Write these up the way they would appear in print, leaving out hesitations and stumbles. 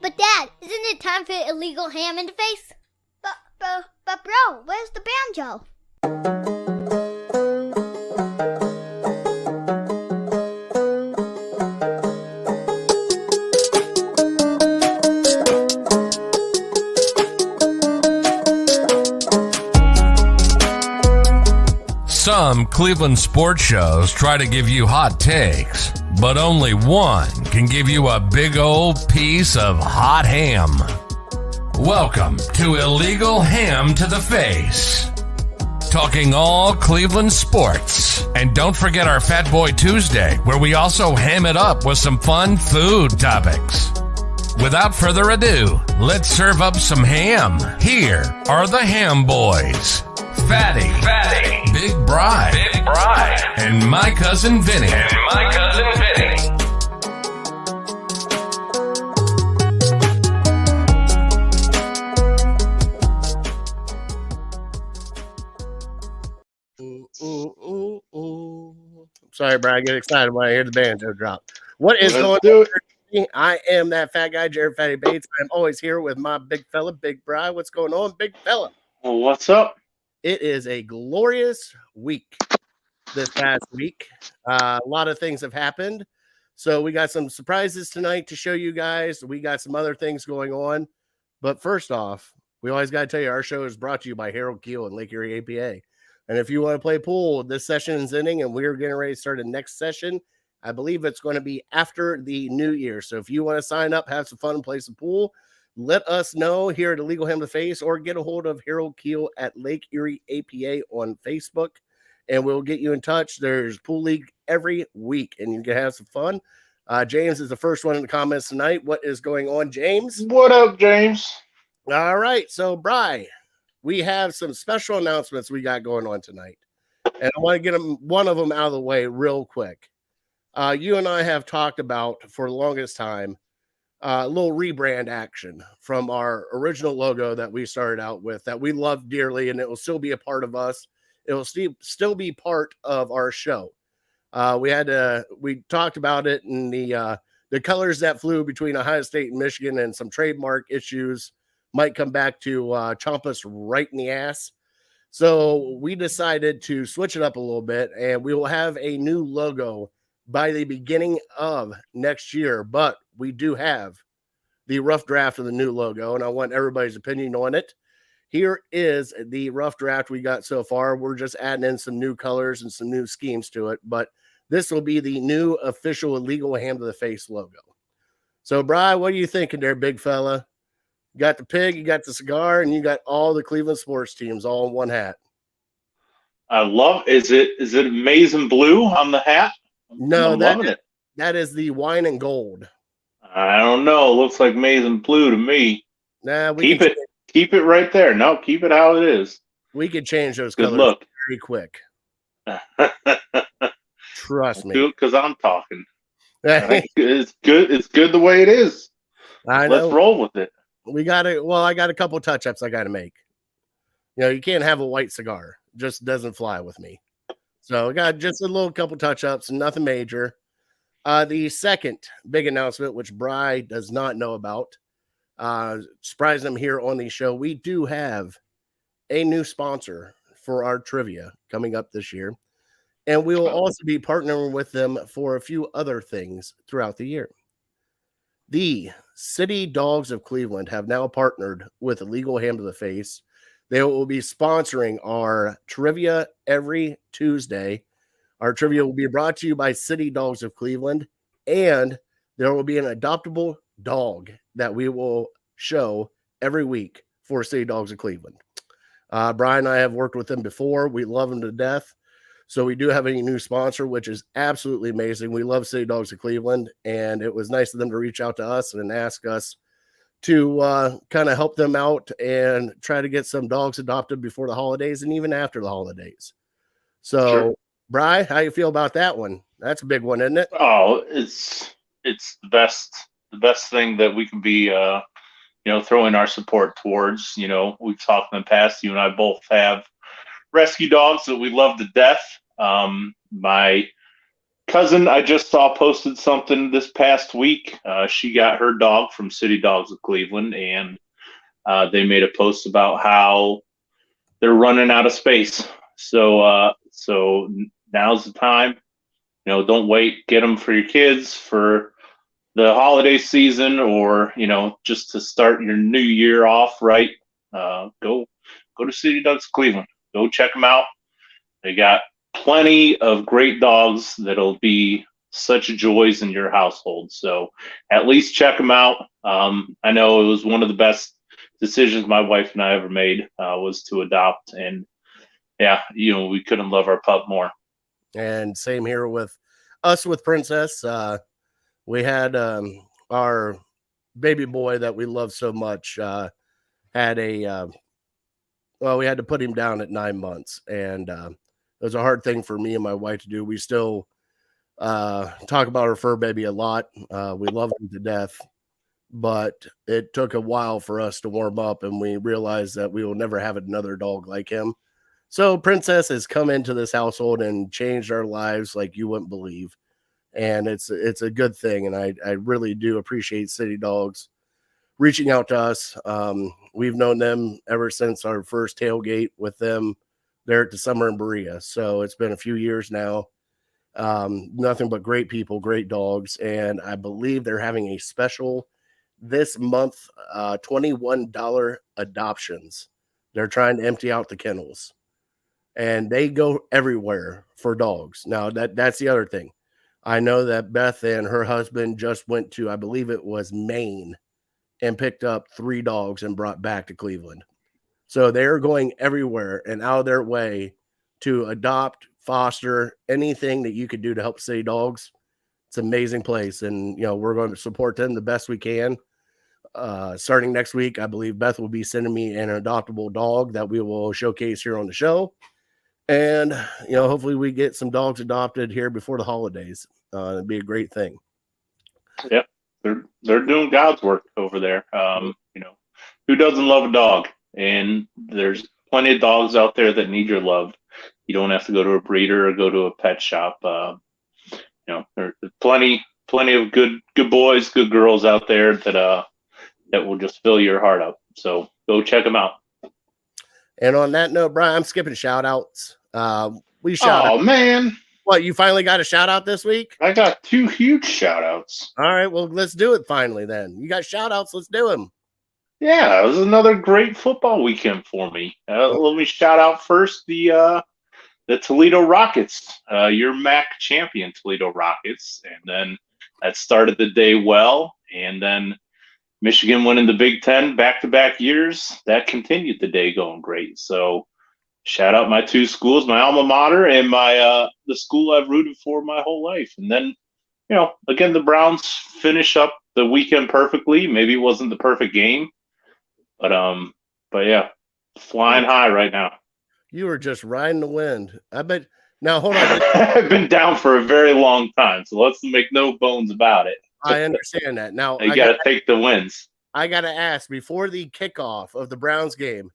But Dad, isn't it time for illegal ham in the face? But bro, where's the banjo? Some Cleveland sports shows try to give you hot takes, but only one can give you a big old piece of hot ham. Welcome to Illegal Ham to the Face. Talking all Cleveland sports. And don't forget our Fat Boy Tuesday, where we also ham it up with some fun food topics. Without further ado, let's serve up some ham. Here are the Ham Boys. Fatty, Big Bri, and my cousin Vinny. Sorry, Brian, I get excited when I hear the banjo drop. What is going on? I am that fat guy, Jared Fatty Bates. I'm always here with my big fella, Big Bri. What's going on, big fella? Well, what's up? It is a glorious week this past week. A lot of things have happened. So we got some surprises tonight to show you guys. We got some other things going on. But first off, we always got to tell you our show is brought to you by Harold Keel and Lake Erie APA. And if you want to play pool, this session is ending and we're getting ready to start the next session. I believe it's going to be after the new year. So if you want to sign up, have some fun and play some pool, let us know here at Illegal Ham to Face or get a hold of Harold Keel at Lake Erie APA on Facebook and we'll get you in touch. There's pool league every week and you can have some fun. James is the first one in the comments tonight. What is going on, James? What up, James? All right. So, Bri, we have some special announcements we got going on tonight. And I want to get one of them out of the way real quick. You and I have talked about for the longest time a little rebrand action from our original logo that we started out with that we love dearly, and it will still be a part of us. It will still be part of our show. We talked about it in the colors that flew between Ohio State and Michigan, and some trademark issues might come back to chomp us right in the ass. So we decided to switch it up a little bit, and we will have a new logo by the beginning of next year, but we do have the rough draft of the new logo, and I want everybody's opinion on it. Here is the rough draft we got so far. We're just adding in some new colors and some new schemes to it, but this will be the new official Illegal Ham to the Face logo. So, Bri, what are you thinking there, big fella? You got the pig, you got the cigar, and you got all the Cleveland sports teams all in one hat. I love. Is it maize and blue on the hat? No, that is the wine and gold. I don't know. It looks like maize and blue to me. Nah, keep it right there. No, keep it how it is. We could change those Good colors look. very quick. Trust me. Do it because I'm talking. It's good. It's good the way it is. I know. Let's roll with it. I got a couple touch-ups I got to make. You know, you can't have a white cigar. It just doesn't fly with me. So I got just a little couple touch-ups, nothing major. The second big announcement, which Bri does not know about, surprising him here on the show, we do have a new sponsor for our trivia coming up this year. And we will also be partnering with them for a few other things throughout the year. The City Dogs of Cleveland have now partnered with Illegal Ham to the Face. They will be sponsoring our trivia every Tuesday. Our trivia will be brought to you by City Dogs of Cleveland, and there will be an adoptable dog that we will show every week for City Dogs of Cleveland. Brian and I have worked with them before. We love them to death. So we do have a new sponsor, which is absolutely amazing. We love City Dogs of Cleveland, and it was nice of them to reach out to us and ask us to kind of help them out and try to get some dogs adopted before the holidays and even after the holidays. So, sure. Bri, how you feel about that one? That's a big one, isn't it? Oh, it's the best thing that we can be, throwing our support towards. You know, we've talked in the past. You and I both have rescue dogs that we love to death. My cousin I just saw posted something this past week. She got her dog from City Dogs of Cleveland, and they made a post about how they're running out of space. So now's the time. Don't wait. Get them for your kids for the holiday season, or just to start your new year off right. Go to City Dogs Cleveland. Go check them out. They got plenty of great dogs that'll be such joys in your household. So at least check them out. I know it was one of the best decisions my wife and I ever made, was to adopt, and yeah, we couldn't love our pup more. And same here with us with Princess. We had our baby boy that we love so much had we had to put him down at 9 months, and it was a hard thing for me and my wife to do. We still talk about our fur baby a lot. We love him to death, but it took a while for us to warm up, and we realized that we will never have another dog like him. So Princess has come into this household and changed our lives like you wouldn't believe. And it's a good thing. And I really do appreciate City Dogs reaching out to us. We've known them ever since our first tailgate with them there at the summer in Berea. So it's been a few years now. Nothing but great people, great dogs. And I believe they're having a special this month, $21 adoptions. They're trying to empty out the kennels, and they go everywhere for dogs. Now that's the other thing. I know that Beth and her husband just went to, I believe it was Maine, and picked up 3 dogs and brought back to Cleveland. So they're going everywhere and out of their way to adopt, foster, anything that you could do to help City Dogs. It's an amazing place. And, we're going to support them the best we can. Starting next week, I believe Beth will be sending me an adoptable dog that we will showcase here on the show. And, hopefully we get some dogs adopted here before the holidays. It'd be a great thing. Yep. They're doing God's work over there. Who doesn't love a dog? And there's plenty of dogs out there that need your love. You don't have to go to a breeder or go to a pet shop. There's plenty of good boys, good girls out there that will just fill your heart up. So go check them out. And on that note, Brian, I'm skipping shout outs. We shout out. Man. What, you finally got a shout out this week? I got 2 huge shout outs. All right, well, let's do it finally then. You got shout outs, let's do them. Yeah, it was another great football weekend for me. Let me shout out first the Toledo Rockets, your MAC champion Toledo Rockets. And then that started the day well. And then Michigan winning the Big Ten back-to-back years. That continued the day going great. So shout out my 2 schools, my alma mater and my the school I've rooted for my whole life. And then, again, the Browns finish up the weekend perfectly. Maybe it wasn't the perfect game, but yeah, flying high right now. You were just riding the wind. I bet. Now, hold on. I've been down for a very long time, so let's make no bones about it. I understand that. Now, you got to take the wins. I got to ask, before the kickoff of the Browns game,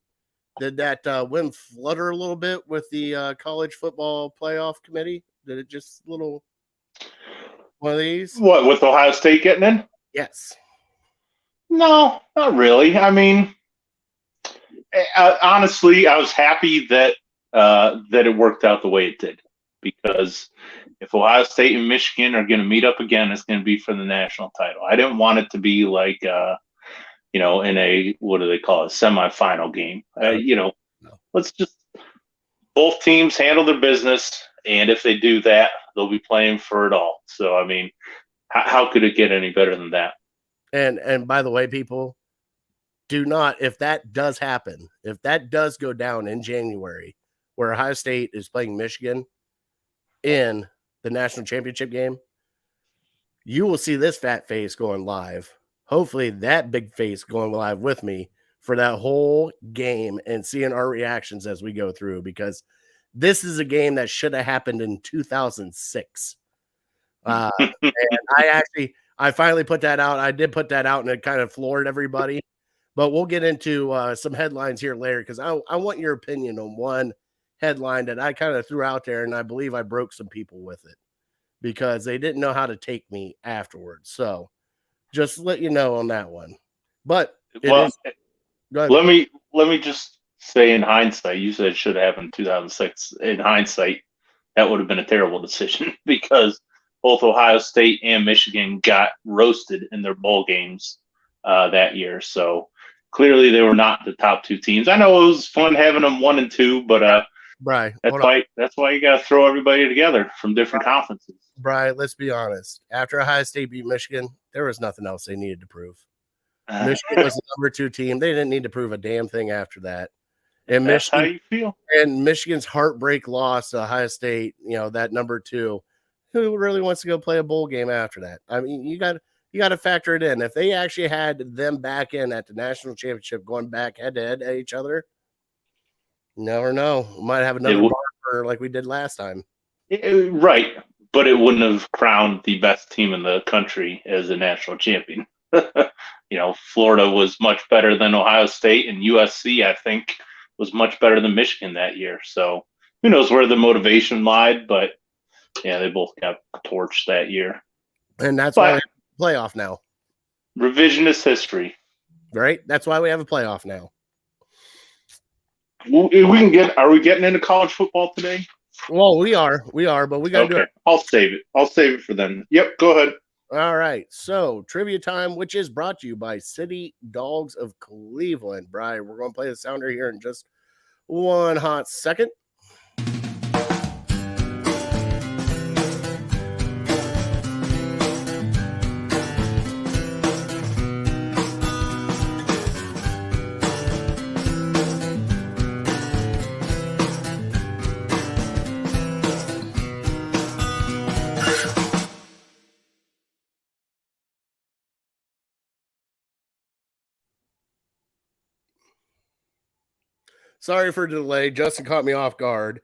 did that wind flutter a little bit with the college football playoff committee? Did it just little one of these? What, with Ohio State getting in? Yes. No, not really. I mean, honestly, I was happy that it worked out the way it did, because if Ohio State and Michigan are going to meet up again, it's going to be for the national title. I didn't want it to be like, in a, what do they call it, semifinal game. No. Let's just, both teams handle their business, and if they do that, they'll be playing for it all. So, I mean, how could it get any better than that? And by the way, people, do not, if that does happen, if that does go down in January, where Ohio State is playing Michigan in the national championship game, you will see this fat face going live. Hopefully that big face going live with me for that whole game and seeing our reactions as we go through, because this is a game that should have happened in 2006. And I finally put that out. I did put that out, and it kind of floored everybody. But we'll get into some headlines here later, because I want your opinion on one headline that I kind of threw out there, and I believe I broke some people with it. because they didn't know how to take me afterwards. So just let you know on that one. But go ahead. let me just say, in hindsight, you said it should have happened in 2006. In hindsight, that would have been a terrible decision because both Ohio State and Michigan got roasted in their bowl games that year. So clearly they were not the top two teams. I know it was fun having them 1 and 2, but Bri, that's why you got to throw everybody together from different conferences. Bri, let's be honest. After Ohio State beat Michigan, there was nothing else they needed to prove. Michigan was the number 2 team. They didn't need to prove a damn thing after that. And That's how you feel. And Michigan's heartbreak loss to Ohio State, that number 2. Who really wants to go play a bowl game after that? I mean, you got to factor it in. If they actually had them back in at the national championship, going back head to head at each other, you never know. We might have another bar like we did last time. Right, but it wouldn't have crowned the best team in the country as a national champion. Florida was much better than Ohio State, and USC, I think, was much better than Michigan that year. So who knows where the motivation lied, but yeah, they both got torched that year. And that's why we have a playoff now. Revisionist history. Right? That's why we have a playoff now. Are we getting into college football today? Well, we are, but we got to do it. I'll save it for then. Yep, go ahead. All right. So, trivia time, which is brought to you by City Dogs of Cleveland. Bri, we're going to play the sounder here in just one hot second. Sorry for the delay. Justin caught me off guard.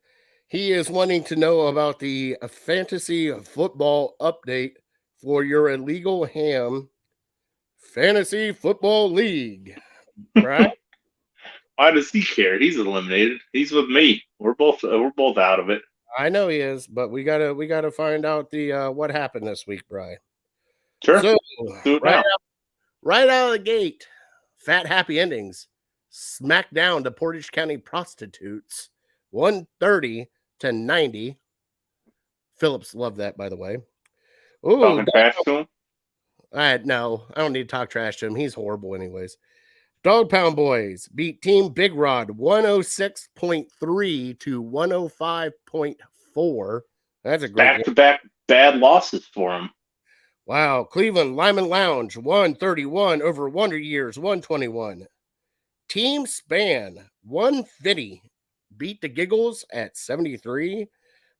He is wanting to know about the fantasy football update for your illegal ham fantasy football league. Right? Why does he care? He's eliminated. He's with me. We're both out of it. I know he is, but we gotta find out the what happened this week, Bri. Sure. So right out of the gate, fat happy endings. Smack down to Portage County prostitutes, 130-90. Phillips loved that, by the way. Ooh, talking trash to him? No, I don't need to talk trash to him. He's horrible anyways. Dog Pound Boys beat Team Big Rod 106.3 to 105.4. That's a great back-to-back bad losses for him. Wow. Cleveland Lyman Lounge 131 over Wonder Years 121. Team Span 150 beat the Giggles at 73.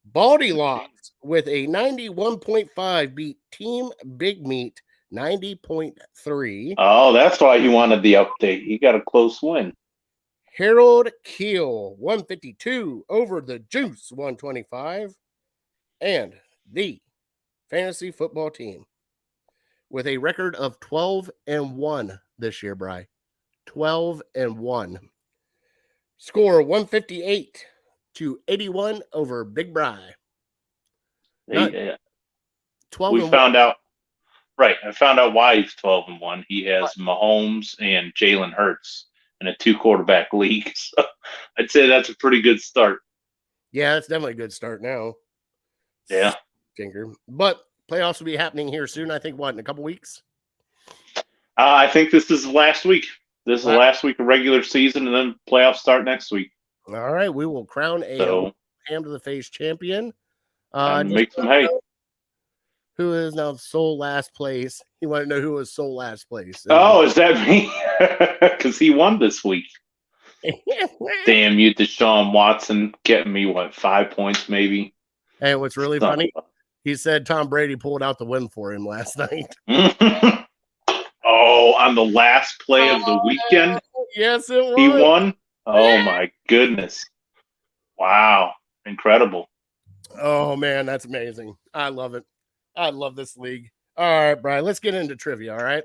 Baldy Locks with a 91.5 beat Team Big Meat 90.3. Oh, that's why he wanted the update. He got a close win. Harold Keel 152 over the Juice 125. And the fantasy football team with a record of 12-1 this year, Bri. 12-1. Score 158-81 over Big Bri. Yeah. 12-1. Found out. Right. I found out why he's 12-1. He has Mahomes and Jalen Hurts in a 2-quarterback league. So I'd say that's a pretty good start. Yeah, that's definitely a good start now. Yeah. Tinker. But playoffs will be happening here soon. I think, in a couple weeks? I think this is last week. This is the last week of regular season, and then playoffs start next week. All right. We will crown a ham to the face champion. Make some hay. Who is now sole last place? You want to know who was sole last place? Oh, is that me? Because he won this week. Damn you, Deshaun Watson, getting me, 5 points maybe? Hey, what's really funny? He said Tom Brady pulled out the win for him last night. Oh, on the last play of the weekend? Yes, it was. He won? Oh, my goodness. Wow. Incredible. Oh, man, that's amazing. I love it. I love this league. All right, Brian, let's get into trivia, all right?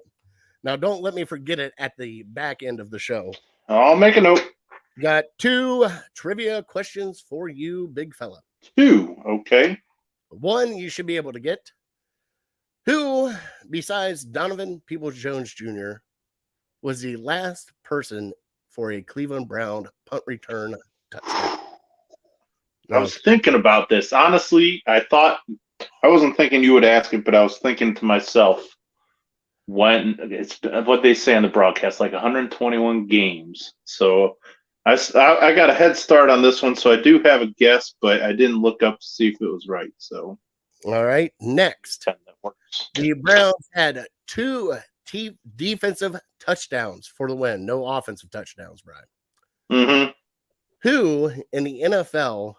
Now, don't let me forget it at the back end of the show. I'll make a note. Got 2 trivia questions for you, big fella. 2, okay. One you should be able to get. Who, besides Donovan Peoples-Jones Jr., was the last person for a Cleveland Brown punt return touchdown? I was thinking about this. Honestly, I wasn't thinking you would ask it, but I was thinking to myself, when it's what they say on the broadcast, like 121 games. So I got a head start on this one, so I do have a guess, but I didn't look up to see if it was right. So, all right, next, that works. the Browns had 2 defensive touchdowns for the win. No offensive touchdowns, Brian. Mm-hmm. Who in the NFL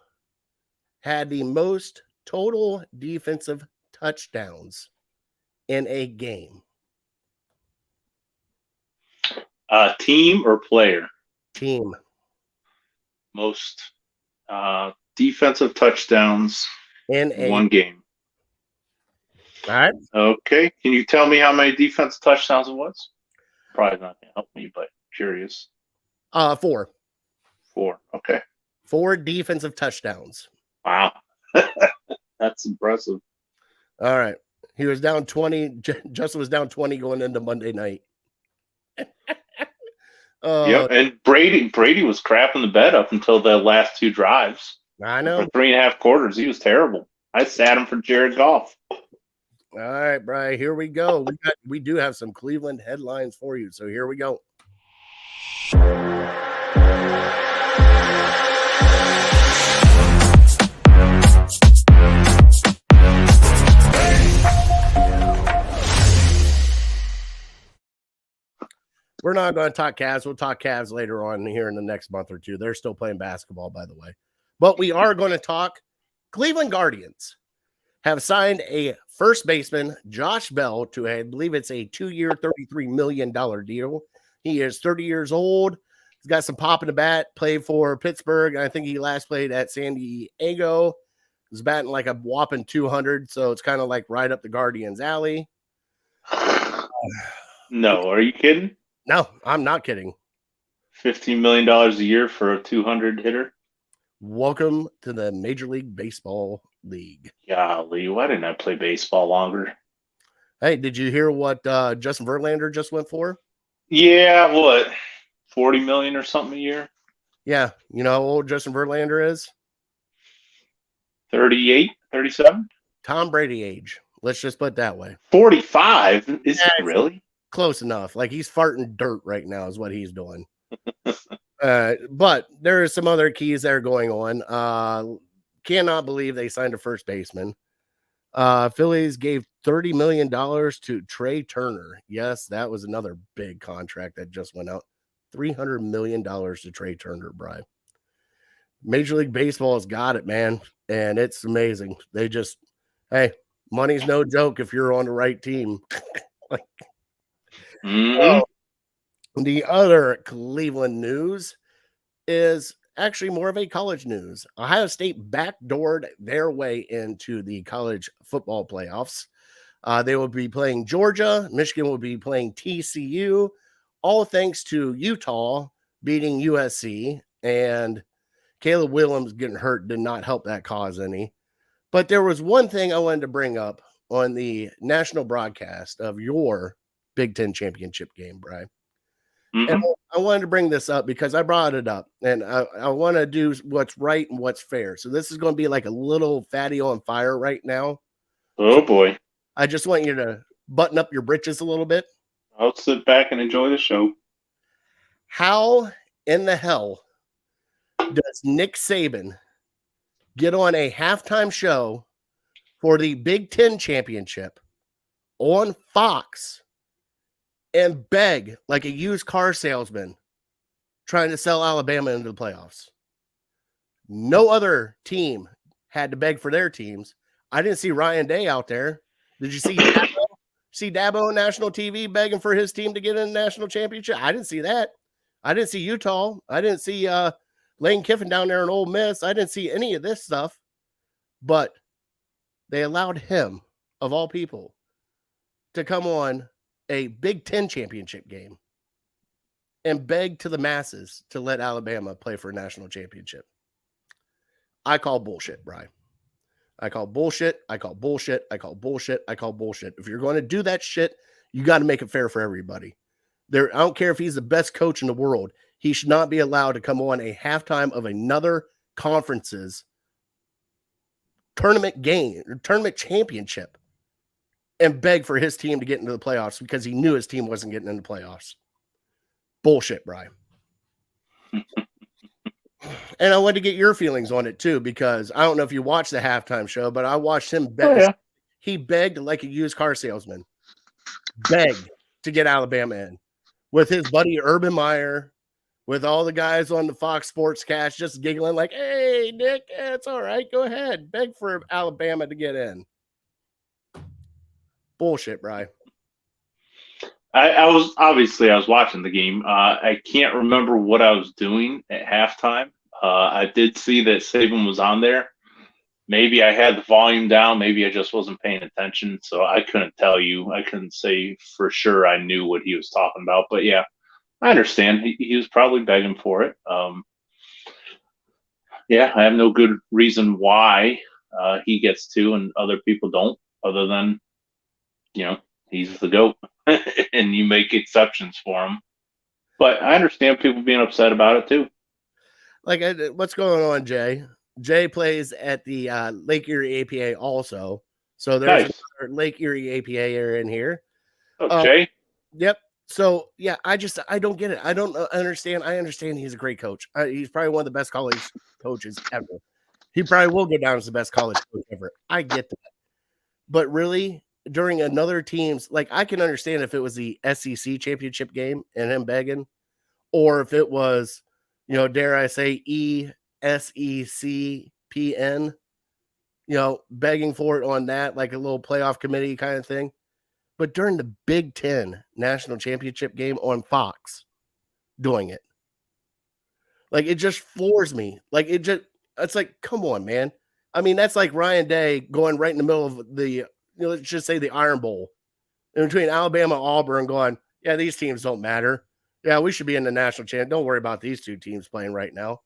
had the most total defensive touchdowns in a game? Team or player? Team. Most defensive touchdowns In one game. All right. Okay. Can you tell me how many defensive touchdowns it was? Probably not going to help me, but curious. 4. 4. Okay. 4 defensive touchdowns. Wow. That's impressive. All right. He was down 20. Justin was down 20 going into Monday night. Yep. And Brady was crapping the bed up until the last 2 drives. I know. For 3.5 quarters, he was terrible. I sat him for Jared Goff. All right, Brian, here we go. We do have some Cleveland headlines for you. So here we go. We're not going to talk Cavs. We'll talk Cavs later on here in the next month or two. They're still playing basketball, by the way. But we are going to talk Cleveland Guardians have signed a first baseman, Josh Bell, to I believe it's a 2-year, $33 million deal. He is 30 years old. He's got some pop in the bat, played for Pittsburgh. I think he last played at San Diego. He's batting like a whopping 200, so it's kind of like right up the Guardians' alley. No, are you kidding? No, I'm not kidding. $15 million a year for a 200 hitter? Welcome to the Major League Baseball League. Golly, why didn't I play baseball longer? Hey, did you hear what Justin Verlander just went for? Yeah, what? 40 million or something a year? Yeah, you know how old Justin Verlander is? 38, 37? Tom Brady age. Let's just put it that way. 45? Is it really? Close enough. Like he's farting dirt right now is what he's doing. But there are some other keys that are going on. Cannot believe they signed a first baseman. Phillies gave $30 million to Trey Turner. Yes, that was another big contract that just went out. $300 million to Trey Turner, Brian. Major League Baseball has got it, man. And it's amazing. They just, hey, money's no joke if you're on the right team. So, the other Cleveland news is actually more of a college news. Ohio State backdoored their way into the college football playoffs. They will be playing Georgia. Michigan will be playing TCU, all thanks to Utah beating USC. And Caleb Williams getting hurt did not help that cause any. But there was one thing I wanted to bring up on the national broadcast of your Big Ten championship game, Brian. And I wanted to bring this up because I brought it up, and I want to do what's right and what's fair. So this is going to be like a little Fatty on fire right now. Oh, boy. I just want you to button up your britches a little bit. I'll sit back and enjoy the show. How in the hell does Nick Saban get on a halftime show for the Big Ten championship on Fox and beg like a used car salesman trying to sell Alabama into the playoffs? No other team had to beg for their teams. I didn't see Ryan Day out there. Did you see Dabo? See Dabo on national TV begging for his team to get in the national championship? I didn't see that. I didn't see Utah. I didn't see Lane Kiffin down there in Ole Miss. I didn't see any of this stuff. But they allowed him, of all people, to come on a Big Ten championship game and beg to the masses to let Alabama play for a national championship. I call bullshit, Brian. I call bullshit. I call bullshit. I call bullshit. I call bullshit. If you're going to do that shit, you got to make it fair for everybody. I don't care if he's the best coach in the world. He should not be allowed to come on a halftime of another conference's tournament game or tournament championship and beg for his team to get into the playoffs because he knew his team wasn't getting into the playoffs. Bullshit, Brian. And I wanted to get your feelings on it too, because I don't know if you watched the halftime show, but I watched him beg. Oh, yeah. He begged like a used car salesman, begged to get Alabama in with his buddy Urban Meyer, with all the guys on the Fox Sports cast just giggling like, hey, Nick, it's all right. Go ahead. Beg for Alabama to get in. Bullshit, Brian. I was watching the game. I can't remember what I was doing at halftime. I did see that Saban was on there. Maybe I had the volume down. Maybe I just wasn't paying attention. So I couldn't tell you. I couldn't say for sure I knew what he was talking about. But yeah, I understand. He was probably begging for it. Yeah, I have no good reason why he gets to and other people don't, other than, he's the GOAT. And you make exceptions for him. But I understand people being upset about it too. Like, what's going on, Jay? Jay plays at the Lake Erie APA also. So there's another Lake Erie APA area in here. Okay. Yep. So, yeah, I don't get it. I don't understand. I understand he's a great coach. He's probably one of the best college coaches ever. He probably will go down as the best college coach ever. I get that. But really, during another team's, like, I can understand if it was the SEC championship game and him begging, or if it was, dare I say, ESECPN, begging for it on that, like a little playoff committee kind of thing. But during the Big Ten national championship game on Fox, doing it, like, it just floors me. Like, it's like, come on, man. I mean, that's like Ryan Day going right in the middle of the, let's just say the Iron Bowl, in between Alabama and Auburn, going, yeah, these teams don't matter. Yeah, we should be in the national champ. Don't worry about these two teams playing right now.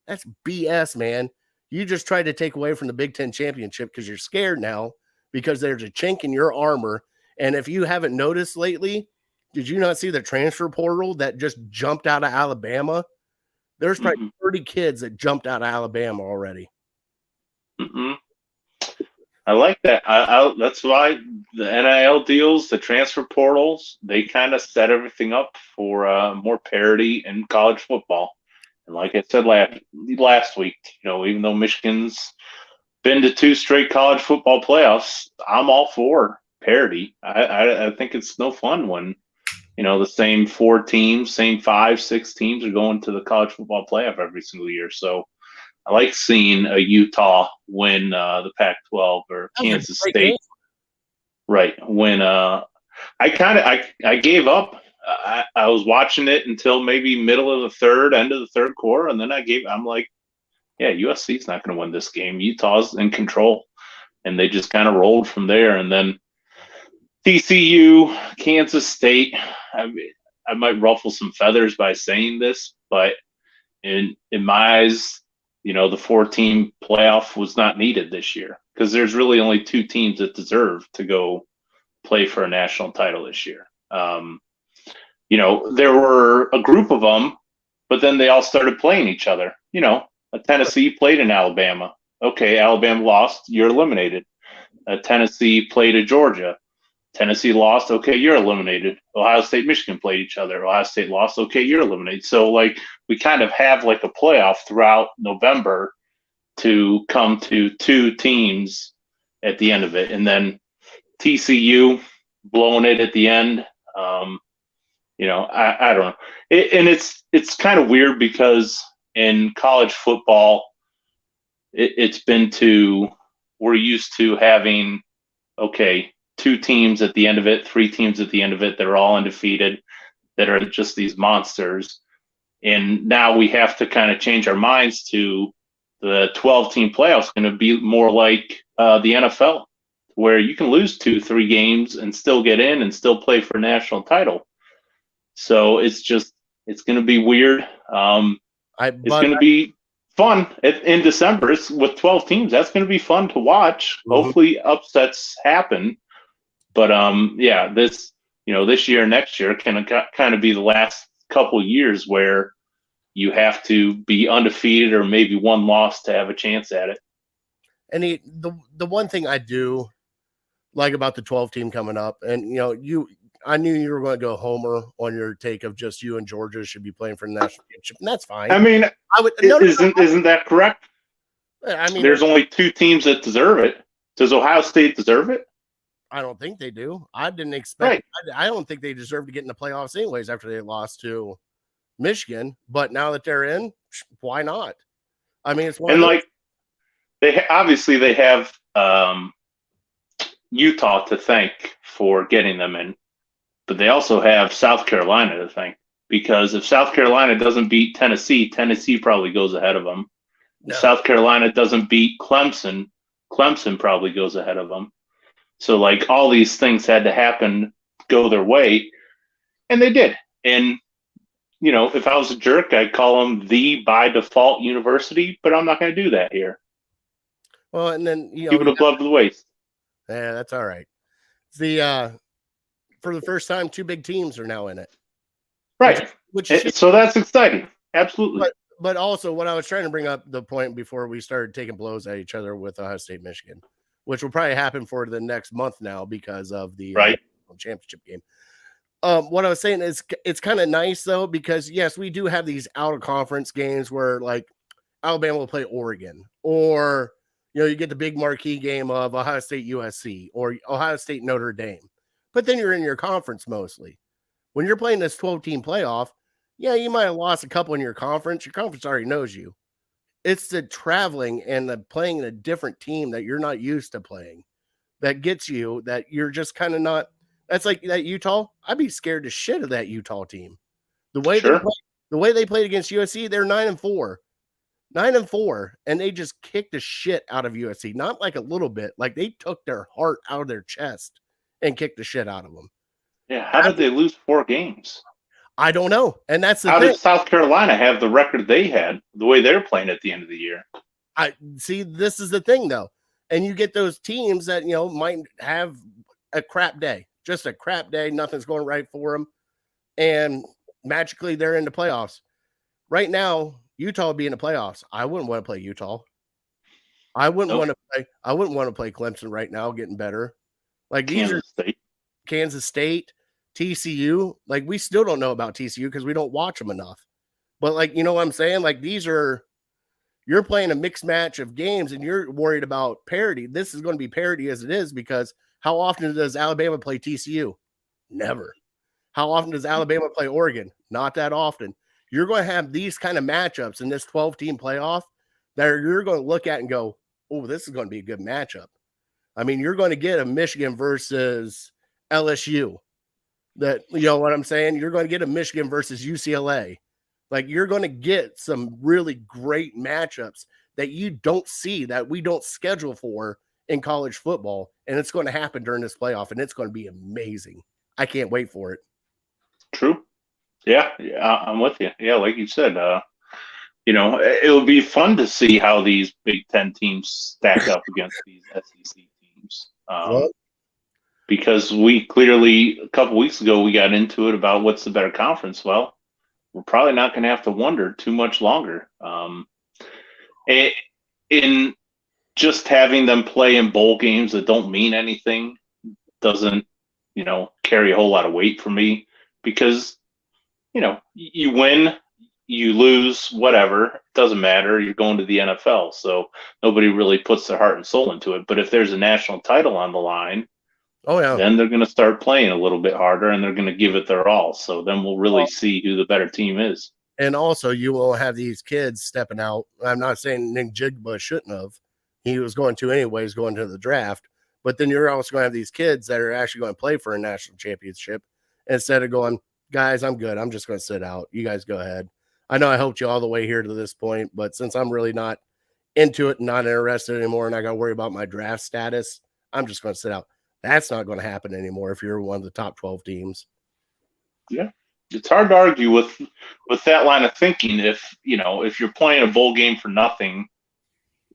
That's BS, man. You just tried to take away from the Big Ten championship because you're scared now because there's a chink in your armor. And if you haven't noticed lately, did you not see the transfer portal that just jumped out of Alabama? There's probably 30 kids that jumped out of Alabama already. I like that. That's why the NIL deals, the transfer portals, they kind of set everything up for more parity in college football. And like I said last week, even though Michigan's been to 2 straight college football playoffs, I'm all for parity. I think it's no fun when, the same 4 teams, same 5, 6 teams are going to the college football playoff every single year. So I like seeing a Utah win the Pac-12 or Kansas State. Game. Right. When I gave up. I was watching it until maybe middle of the third, end of the third quarter, and then I'm like, yeah, USC's not going to win this game. Utah's in control, and they just kind of rolled from there. And then TCU, Kansas State. I might ruffle some feathers by saying this, but in my eyes, the 4-team playoff was not needed this year because there's really only 2 teams that deserve to go play for a national title this year. There were a group of them, but then they all started playing each other. A Tennessee played in Alabama. Okay, Alabama lost. You're eliminated. Tennessee played at Georgia. Tennessee lost. Okay, you're eliminated. Ohio State, Michigan played each other. Ohio State lost. Okay, you're eliminated. So, we kind of have a playoff throughout November to come to 2 teams at the end of it. And then TCU blowing it at the end. I don't know. It's kind of weird because in college football, we're used to having, 2 teams at the end of it, 3 teams at the end of it that are all undefeated, that are just these monsters. And now we have to kind of change our minds to the 12-team playoffs going to be more like the NFL, where you can lose 2-3 games and still get in and still play for a national title. So it's going to be weird. It's going to be fun in December. It's with 12 teams. That's going to be fun to watch. Mhm. Hopefully upsets happen. But yeah, this year, next year can kind of be the last couple years where you have to be undefeated or maybe one loss to have a chance at it. And the one thing I do like about the 12 team coming up, and I knew you were going to go homer on your take of just you and Georgia should be playing for the national championship, and that's fine. I mean, isn't that correct? I mean, there's only 2 teams that deserve it. Does Ohio State deserve it? I don't think they do. I didn't expect. Right. I don't think they deserve to get in the playoffs anyways after they lost to Michigan. But now that they're in, why not? I mean, it's one. And like they have Utah to thank for getting them in, but they also have South Carolina to thank, because if South Carolina doesn't beat Tennessee, Tennessee probably goes ahead of them. No. If South Carolina doesn't beat Clemson, Clemson probably goes ahead of them. So like all these things had to happen, go their way, and they did. And if I was a jerk, I'd call them the by default university, but I'm not going to do that here. Well, and then keep it above the waist. Yeah, that's all right. For the first time, 2 big teams are now in it. Right. So that's exciting. Absolutely. But also, what I was trying to bring up the point before we started taking blows at each other with Ohio State, Michigan, which will probably happen for the next month now because of the championship game. What I was saying is it's kind of nice though, because yes, we do have these out of conference games where like Alabama will play Oregon, or you get the big marquee game of Ohio State USC or Ohio State Notre Dame, but then you're in your conference mostly. When you're playing this 12-team playoff, yeah, you might have lost a couple in your conference. Your conference already knows you. It's the traveling and the playing in a different team that you're not used to playing that gets you, that you're just kind of not. That's like that Utah. I'd be scared to shit of that Utah team. The way they played against USC, they're 9-4. 9-4, and they just kicked the shit out of USC. Not like a little bit, like they took their heart out of their chest and kicked the shit out of them. Yeah, how did they lose 4 games? I don't know, and that's the thing. How did South Carolina have the record they had, the way they're playing at the end of the year? I see. This is the thing, though, and you get those teams that might have a crap day, just a crap day. Nothing's going right for them, and magically they're in the playoffs. Right now, Utah would be in the playoffs. I wouldn't want to play Utah. I wouldn't want to play. I wouldn't want to play Clemson right now, getting better. Like Kansas State, TCU. Like we still don't know about TCU because we don't watch them enough. But like what I'm saying, like you're playing a mixed match of games and you're worried about parity. This is going to be parity as it is, because how often does Alabama play TCU? Never. How often does Alabama play Oregon? Not that often. You're going to have these kind of matchups in this 12-team playoff that you're going to look at and go, oh, this is going to be a good matchup. I mean, you're going to get a Michigan versus LSU. That, what I'm saying? You're going to get a Michigan versus UCLA. Like, you're going to get some really great matchups that you don't see, that we don't schedule for in college football. And it's going to happen during this playoff, and it's going to be amazing. I can't wait for it. True. Yeah, I'm with you. Yeah, like you said, it'll be fun to see how these Big Ten teams stack up against these SEC teams. Because we clearly, a couple weeks ago, we got into it about what's the better conference. Well, we're probably not going to have to wonder too much longer. In just having them play in bowl games that don't mean anything doesn't, carry a whole lot of weight for me, because, you win, you lose, whatever, it doesn't matter. You're going to the NFL, so nobody really puts their heart and soul into it. But if there's a national title on the line, then they're going to start playing a little bit harder, and they're going to give it their all. So then we'll really see who the better team is. And also, you will have these kids stepping out. I'm not saying Nick Jigba shouldn't have. He was going to anyways, going to the draft. But then you're also going to have these kids that are actually going to play for a national championship instead of going, guys, I'm good. I'm just going to sit out. You guys go ahead. I know I helped you all the way here to this point, but since I'm really not into it and not interested anymore, and I got to worry about my draft status, I'm just going to sit out. That's not going to happen anymore if you're one of the top 12 teams. Yeah. It's hard to argue with that line of thinking. If you're playing a bowl game for nothing,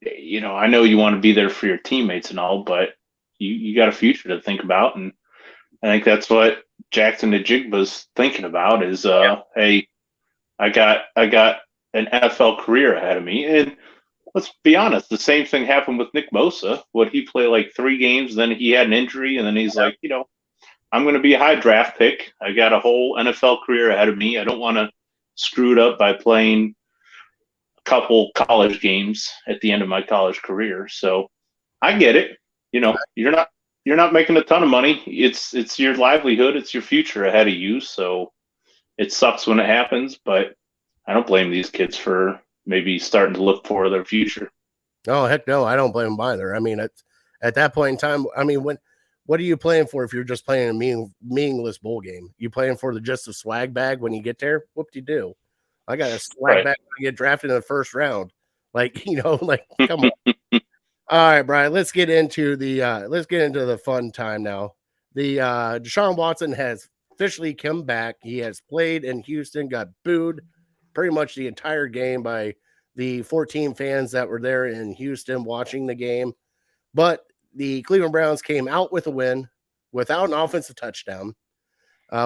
I know you want to be there for your teammates and all, but you got a future to think about, and I think that's what Jackson Najigba's thinking about is, hey, I got an NFL career ahead of me. And let's be honest, the same thing happened with Nick Bosa. Would he play like 3 games, then he had an injury, and then he's like, I'm going to be a high draft pick. I got a whole NFL career ahead of me. I don't want to screw it up by playing a couple college games at the end of my college career. So I get it. You're not making a ton of money. It's your livelihood. It's your future ahead of you. So it sucks when it happens, but I don't blame these kids for maybe starting to look for their future. Oh, heck no. I don't blame them either. I mean, at that point in time, I mean, what are you playing for if you're just playing a meaningless bowl game? You playing for just a swag bag when you get there? Whoop-de-doo. I got a swag bag when I get drafted in the first round. Like, come on. All right, Brian, let's get into the fun time now. The Deshaun Watson has officially come back. He has played in Houston, got booed pretty much the entire game by the 14 fans that were there in Houston watching the game. But the Cleveland Browns came out with a win without an offensive touchdown.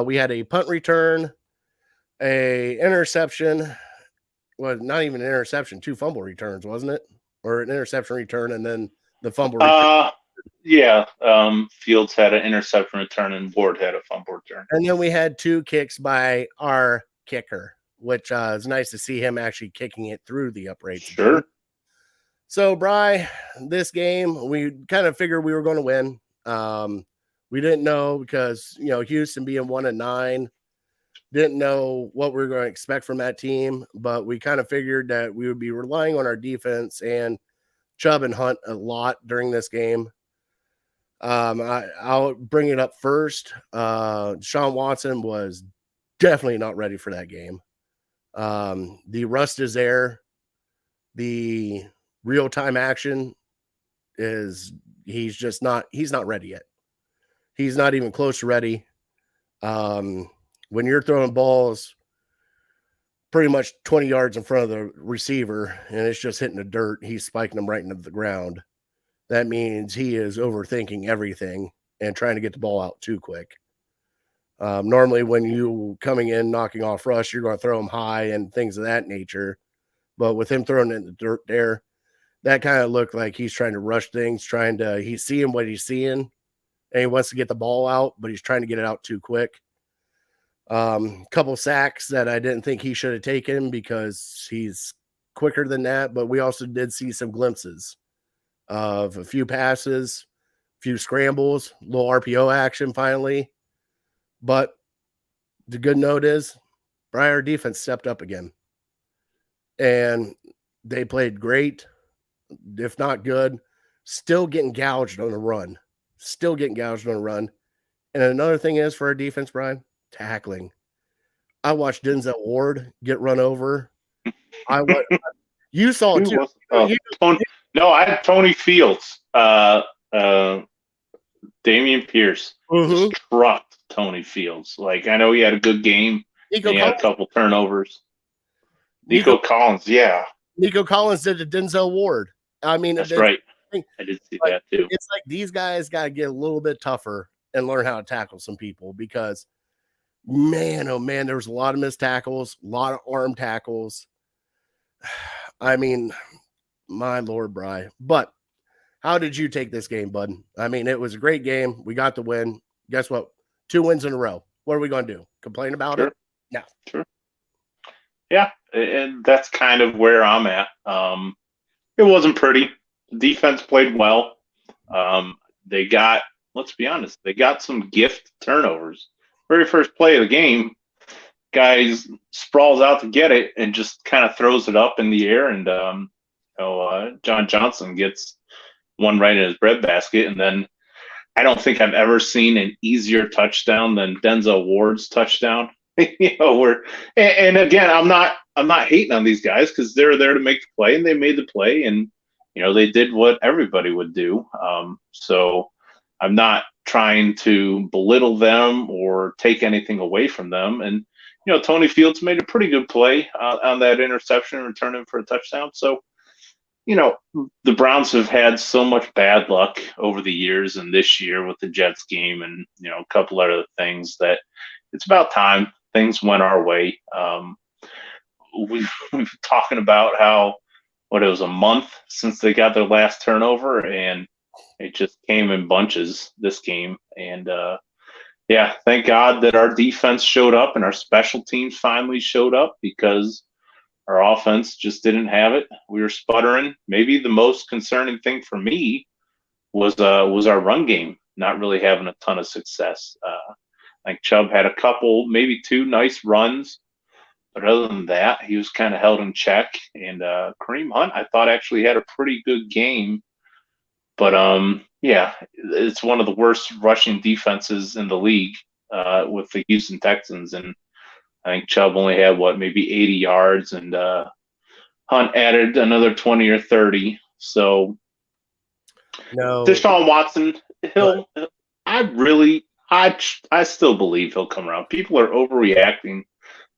We had a punt return, a interception. Well, not even an interception, 2 fumble returns, wasn't it? Or an interception return and then the fumble return. Yeah. Fields had an interception return and Ward had a fumble return. And then we had 2 kicks by our kicker, which is nice to see him actually kicking it through the uprights. Sure. Again. So, Bri, this game, we kind of figured we were going to win. We didn't know because, Houston being 1-9, didn't know what we were going to expect from that team, but we kind of figured that we would be relying on our defense and Chubb and Hunt a lot during this game. I'll bring it up first. Deshaun Watson was definitely not ready for that game. The rust is there. The real-time action he's not ready yet. He's not even close to ready. When you're throwing balls pretty much 20 yards in front of the receiver and it's just hitting the dirt, he's spiking them right into the ground. That means he is overthinking everything and trying to get the ball out too quick. Normally when you coming in, knocking off rush, you're going to throw him high and things of that nature. But with him throwing it in the dirt there, that kind of looked like he's trying to rush things, he's seeing what he's seeing and he wants to get the ball out, but he's trying to get it out too quick. Couple sacks that I didn't think he should have taken because he's quicker than that, but we also did see some glimpses of a few passes, a few scrambles, a little RPO action finally. But the good note is our defense stepped up again. And they played great, if not good, still getting gouged on the run. And another thing is for our defense, Brian, tackling. I watched Denzel Ward get run over. You saw it too. I had Tony Fields. Damian Pierce just trucked Tony Fields. Like, I know he had a good game. He had a couple turnovers. Nico Collins, yeah. Nico Collins did to Denzel Ward. I mean, that's right. I did see that too. It's like these guys got to get a little bit tougher and learn how to tackle some people because, man, oh man, there was a lot of missed tackles, a lot of arm tackles. I mean, my Lord, Bri. But how did you take this game, bud? I mean, it was a great game. We got the win. Guess what? 2 wins in a row. What are we going to do? Complain about it? No. Sure. Yeah, and that's kind of where I'm at. It wasn't pretty. The defense played well. They got, let's be honest, they got some gift turnovers. Very first play of the game, guys sprawls out to get it and just kind of throws it up in the air, and John Johnson gets one right in his breadbasket. And then I don't think I've ever seen an easier touchdown than Denzel Ward's touchdown. And again, I'm not hating on these guys because they're there to make the play, and they made the play, and they did what everybody would do. So I'm not trying to belittle them or take anything away from them. And Tony Fields made a pretty good play on that interception and returning for a touchdown. So, the Browns have had so much bad luck over the years and this year with the Jets game and, a couple other things that it's about time things went our way. We've been talking about how, it was a month since they got their last turnover, and it just came in bunches this game. And, yeah, thank God that our defense showed up and our special teams finally showed up, because our offense just didn't have it. We were sputtering. Maybe the most concerning thing for me was our run game not really having a ton of success. I think Chubb had a couple, maybe two nice runs, but other than that, he was kind of held in check. And Kareem Hunt, I thought, actually had a pretty good game. But yeah, it's one of the worst rushing defenses in the league with the Houston Texans, and I think Chubb only had maybe 80 yards, and Hunt added another 20 or 30. So No, Deshaun Watson, I still believe he'll come around. People are overreacting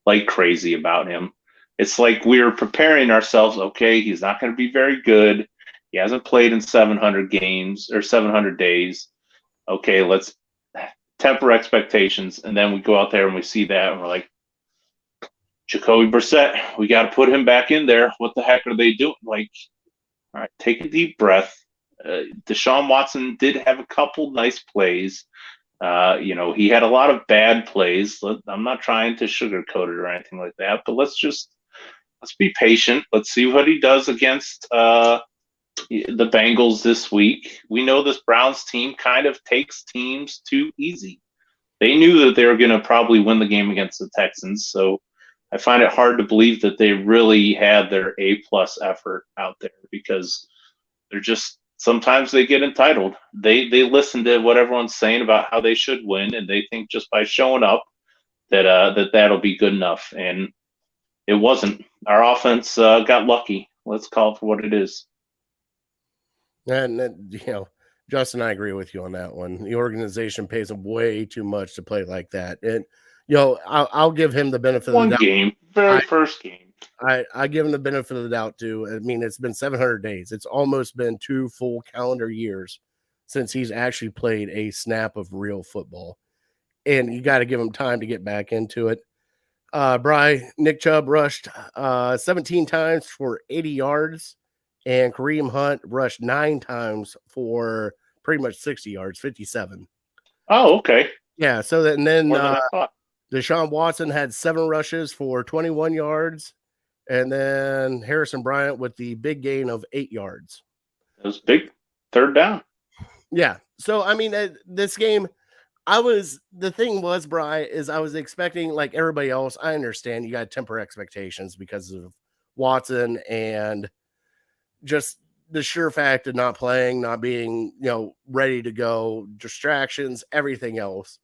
like crazy about him. It's like we're preparing ourselves. Okay, he's not going to be very good. He hasn't played in 700 games or 700 days. Okay, let's temper expectations. And then we go out there and we see that, and we're like, Jacoby Brissett, we got to put him back in there. What the heck are they doing? Like, all right, take a deep breath. Deshaun Watson did have a couple nice plays. He had a lot of bad plays. I'm not trying to sugarcoat it or anything like that, but let's be patient. Let's see what he does against the Bengals this week. We know this Browns team kind of takes teams too easy. They knew that they were going to probably win the game against the Texans, so I find it hard to believe that they really had their A-plus effort out there, because they're just sometimes they get entitled. They listen to what everyone's saying about how they should win, and they think just by showing up that that'll be good enough. And it wasn't. Our offense got lucky. Let's call it for what it is. and Justin, I agree with you on that one. The organization pays him way too much to play like that, and I'll give him the benefit of the doubt. Game, first game. I give him the benefit of the doubt too. I mean, it's been 700 days. It's almost been 2 full calendar years since he's actually played a snap of real football, and you got to give him time to get back into it. Nick Chubb rushed 17 times for 80 yards, and Kareem Hunt rushed 9 times for pretty much 60 yards, 57. Oh, okay. Yeah. So that, and then More than I thought. Deshaun Watson had 7 rushes for 21 yards. And then Harrison Bryant with the big gain of 8 yards. It was big. Third down. Yeah. So, I mean, this game, the thing was, Bri, is I was expecting, like everybody else, I understand you got to temper expectations because of Watson and just the sure fact of not playing, not being, ready to go, distractions, everything else.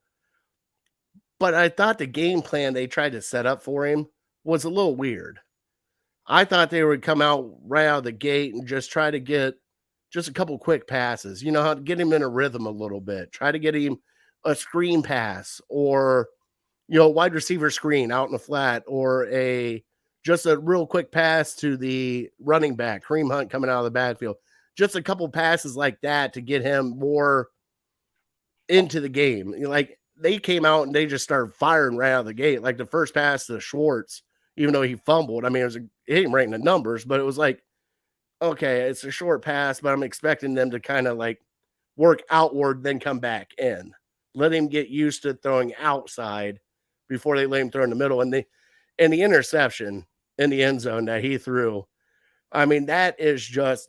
But I thought the game plan they tried to set up for him was a little weird. I thought they would come out right out of the gate and just try to get just a couple quick passes, how to get him in a rhythm a little bit, try to get him a screen pass or, wide receiver screen out in the flat, or just a real quick pass to the running back, Kareem Hunt coming out of the backfield. Just a couple passes like that to get him more into the game. Like they came out and they just started firing right out of the gate. Like the first pass to Schwartz, even though he fumbled, I mean, it didn't rank in the numbers, but it was like, okay, it's a short pass, but I'm expecting them to kind of like work outward, then come back in. Let him get used to throwing outside before they let him throw in the middle. And the interception in the end zone that he threw, I mean, that is not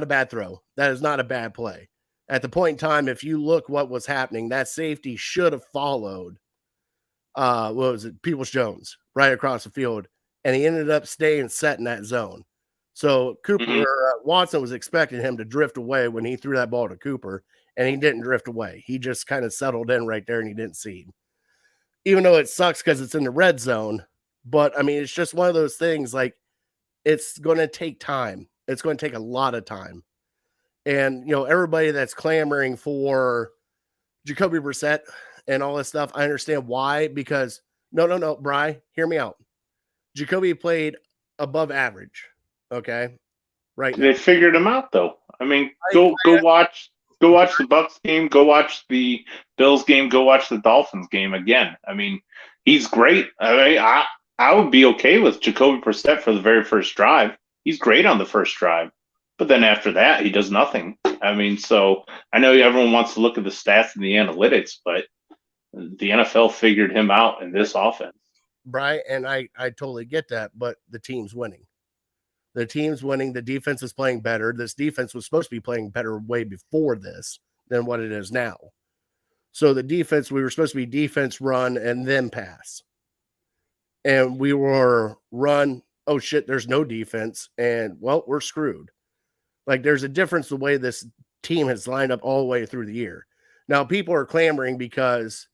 a bad throw. That is not a bad play. At the point in time, if you look what was happening, that safety should have followed what was it, Peoples-Jones right across the field, and he ended up staying set in that zone. So Watson was expecting him to drift away when he threw that ball to Cooper, and he didn't drift away. He just kind of settled in right there, and he didn't see him. Even though it sucks because it's in the red zone, but I mean, it's just one of those things, like, it's going to take time. It's going to take a lot of time. And, everybody that's clamoring for Jacoby Brissett and all this stuff. I understand why, because no, Bri, hear me out. Jacoby played above average. Okay. Right now. They figured him out though. I mean, go watch the Bucks game, go watch the Bills game, go watch the Dolphins game again. I mean, he's great. I would be okay with Jacoby Brissett for the very first drive. He's great on the first drive. But then after that, he does nothing. I mean, so I know everyone wants to look at the stats and the analytics, but the NFL figured him out in this offense. Bri, and I totally get that, but the team's winning. The team's winning. The defense is playing better. This defense was supposed to be playing better way before this than what it is now. So the defense, we were supposed to be defense, run, and then pass. And we were run, oh shit, there's no defense, and well, we're screwed. Like, there's a difference the way this team has lined up all the way through the year. Now, people are clamoring because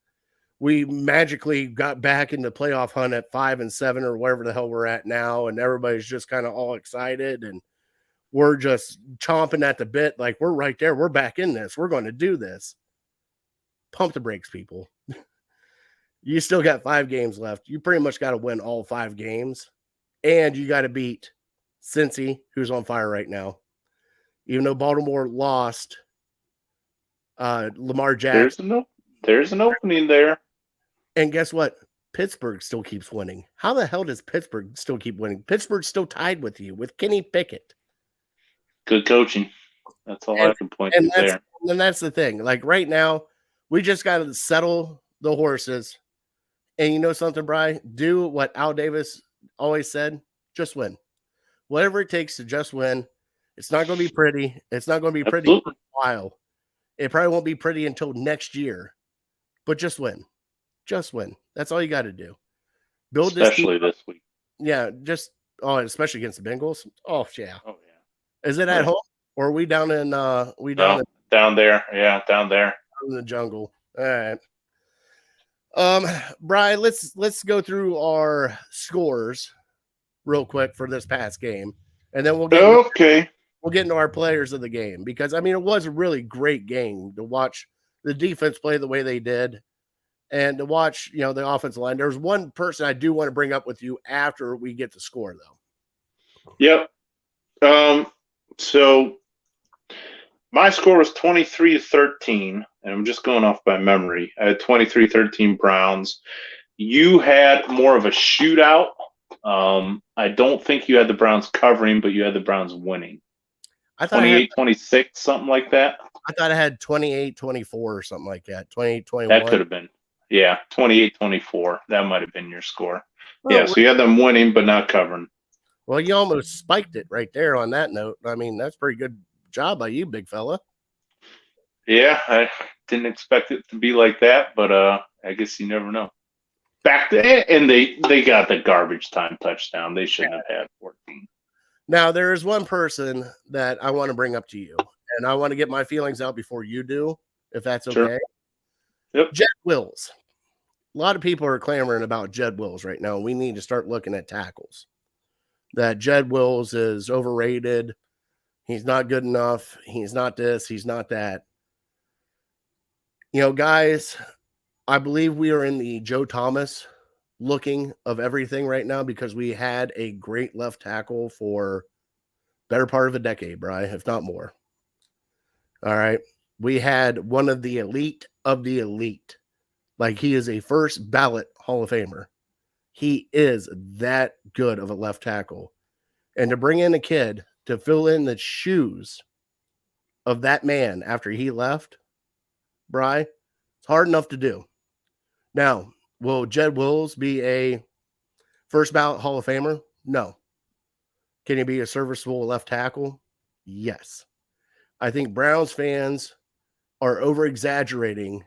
we magically got back in the playoff hunt at 5-7 or wherever the hell we're at now, and everybody's just kind of all excited, and we're just chomping at the bit like we're right there. We're back in this. We're going to do this. Pump the brakes, people. You still got 5 games left. You pretty much got to win all 5 games, and you got to beat Cincy, who's on fire right now. Even though Baltimore lost Lamar Jackson. There's an opening there. And guess what? Pittsburgh still keeps winning. How the hell does Pittsburgh still keep winning? Pittsburgh's still tied with you, with Kenny Pickett. Good coaching. That's all I can point to there. And that's the thing. Like, right now, we just got to settle the horses. And you know something, Bri? Do what Al Davis always said. Just win. Whatever it takes to just win. It's not going to be pretty. It's not going to be pretty for a while. It probably won't be pretty until next year. But just win. Just win. That's all you got to do. Build especially this week. Yeah, especially against the Bengals. Oh yeah. Oh yeah. Is it at home or are we down in down there? Yeah, down there in the jungle. All right. Bri, let's go through our scores real quick for this past game, and then we'll get into our players of the game, because I mean it was a really great game to watch the defense play the way they did, and to watch the offensive line. There's one person I do want to bring up with you after we get the score, though. Yep. So my score was 23-13, and I'm just going off by memory. I had 23-13 Browns. You had more of a shootout. I don't think you had the Browns covering, but you had the Browns winning. I thought 28-26, something like that. I thought I had 28-24 or something like that. 28-21. That could have been. Yeah, 28-24. That might have been your score. Well, yeah, so you had them winning but not covering. Well, you almost spiked it right there on that note. I mean, that's pretty good job by you, big fella. Yeah, I didn't expect it to be like that, but I guess you never know. Back then, and they got the garbage time touchdown. They shouldn't have had 14. Now, there is one person that I want to bring up to you, and I want to get my feelings out before you do, if that's okay. Sure. Yep. Jed Wills. A lot of people are clamoring about Jed Wills right now. We need to start looking at tackles. That Jed Wills is overrated. He's not good enough. He's not this. He's not that. Guys, I believe we are in the Joe Thomas looking of everything right now, because we had a great left tackle for better part of a decade, Bri, if not more. All right. We had one of the elite of the elite. Like, he is a first ballot Hall of Famer. He is that good of a left tackle. And to bring in a kid to fill in the shoes of that man after he left, Bri, it's hard enough to do. Now, will Jed Wills be a first ballot Hall of Famer? No. Can he be a serviceable left tackle? Yes. I think Browns fans are over-exaggerating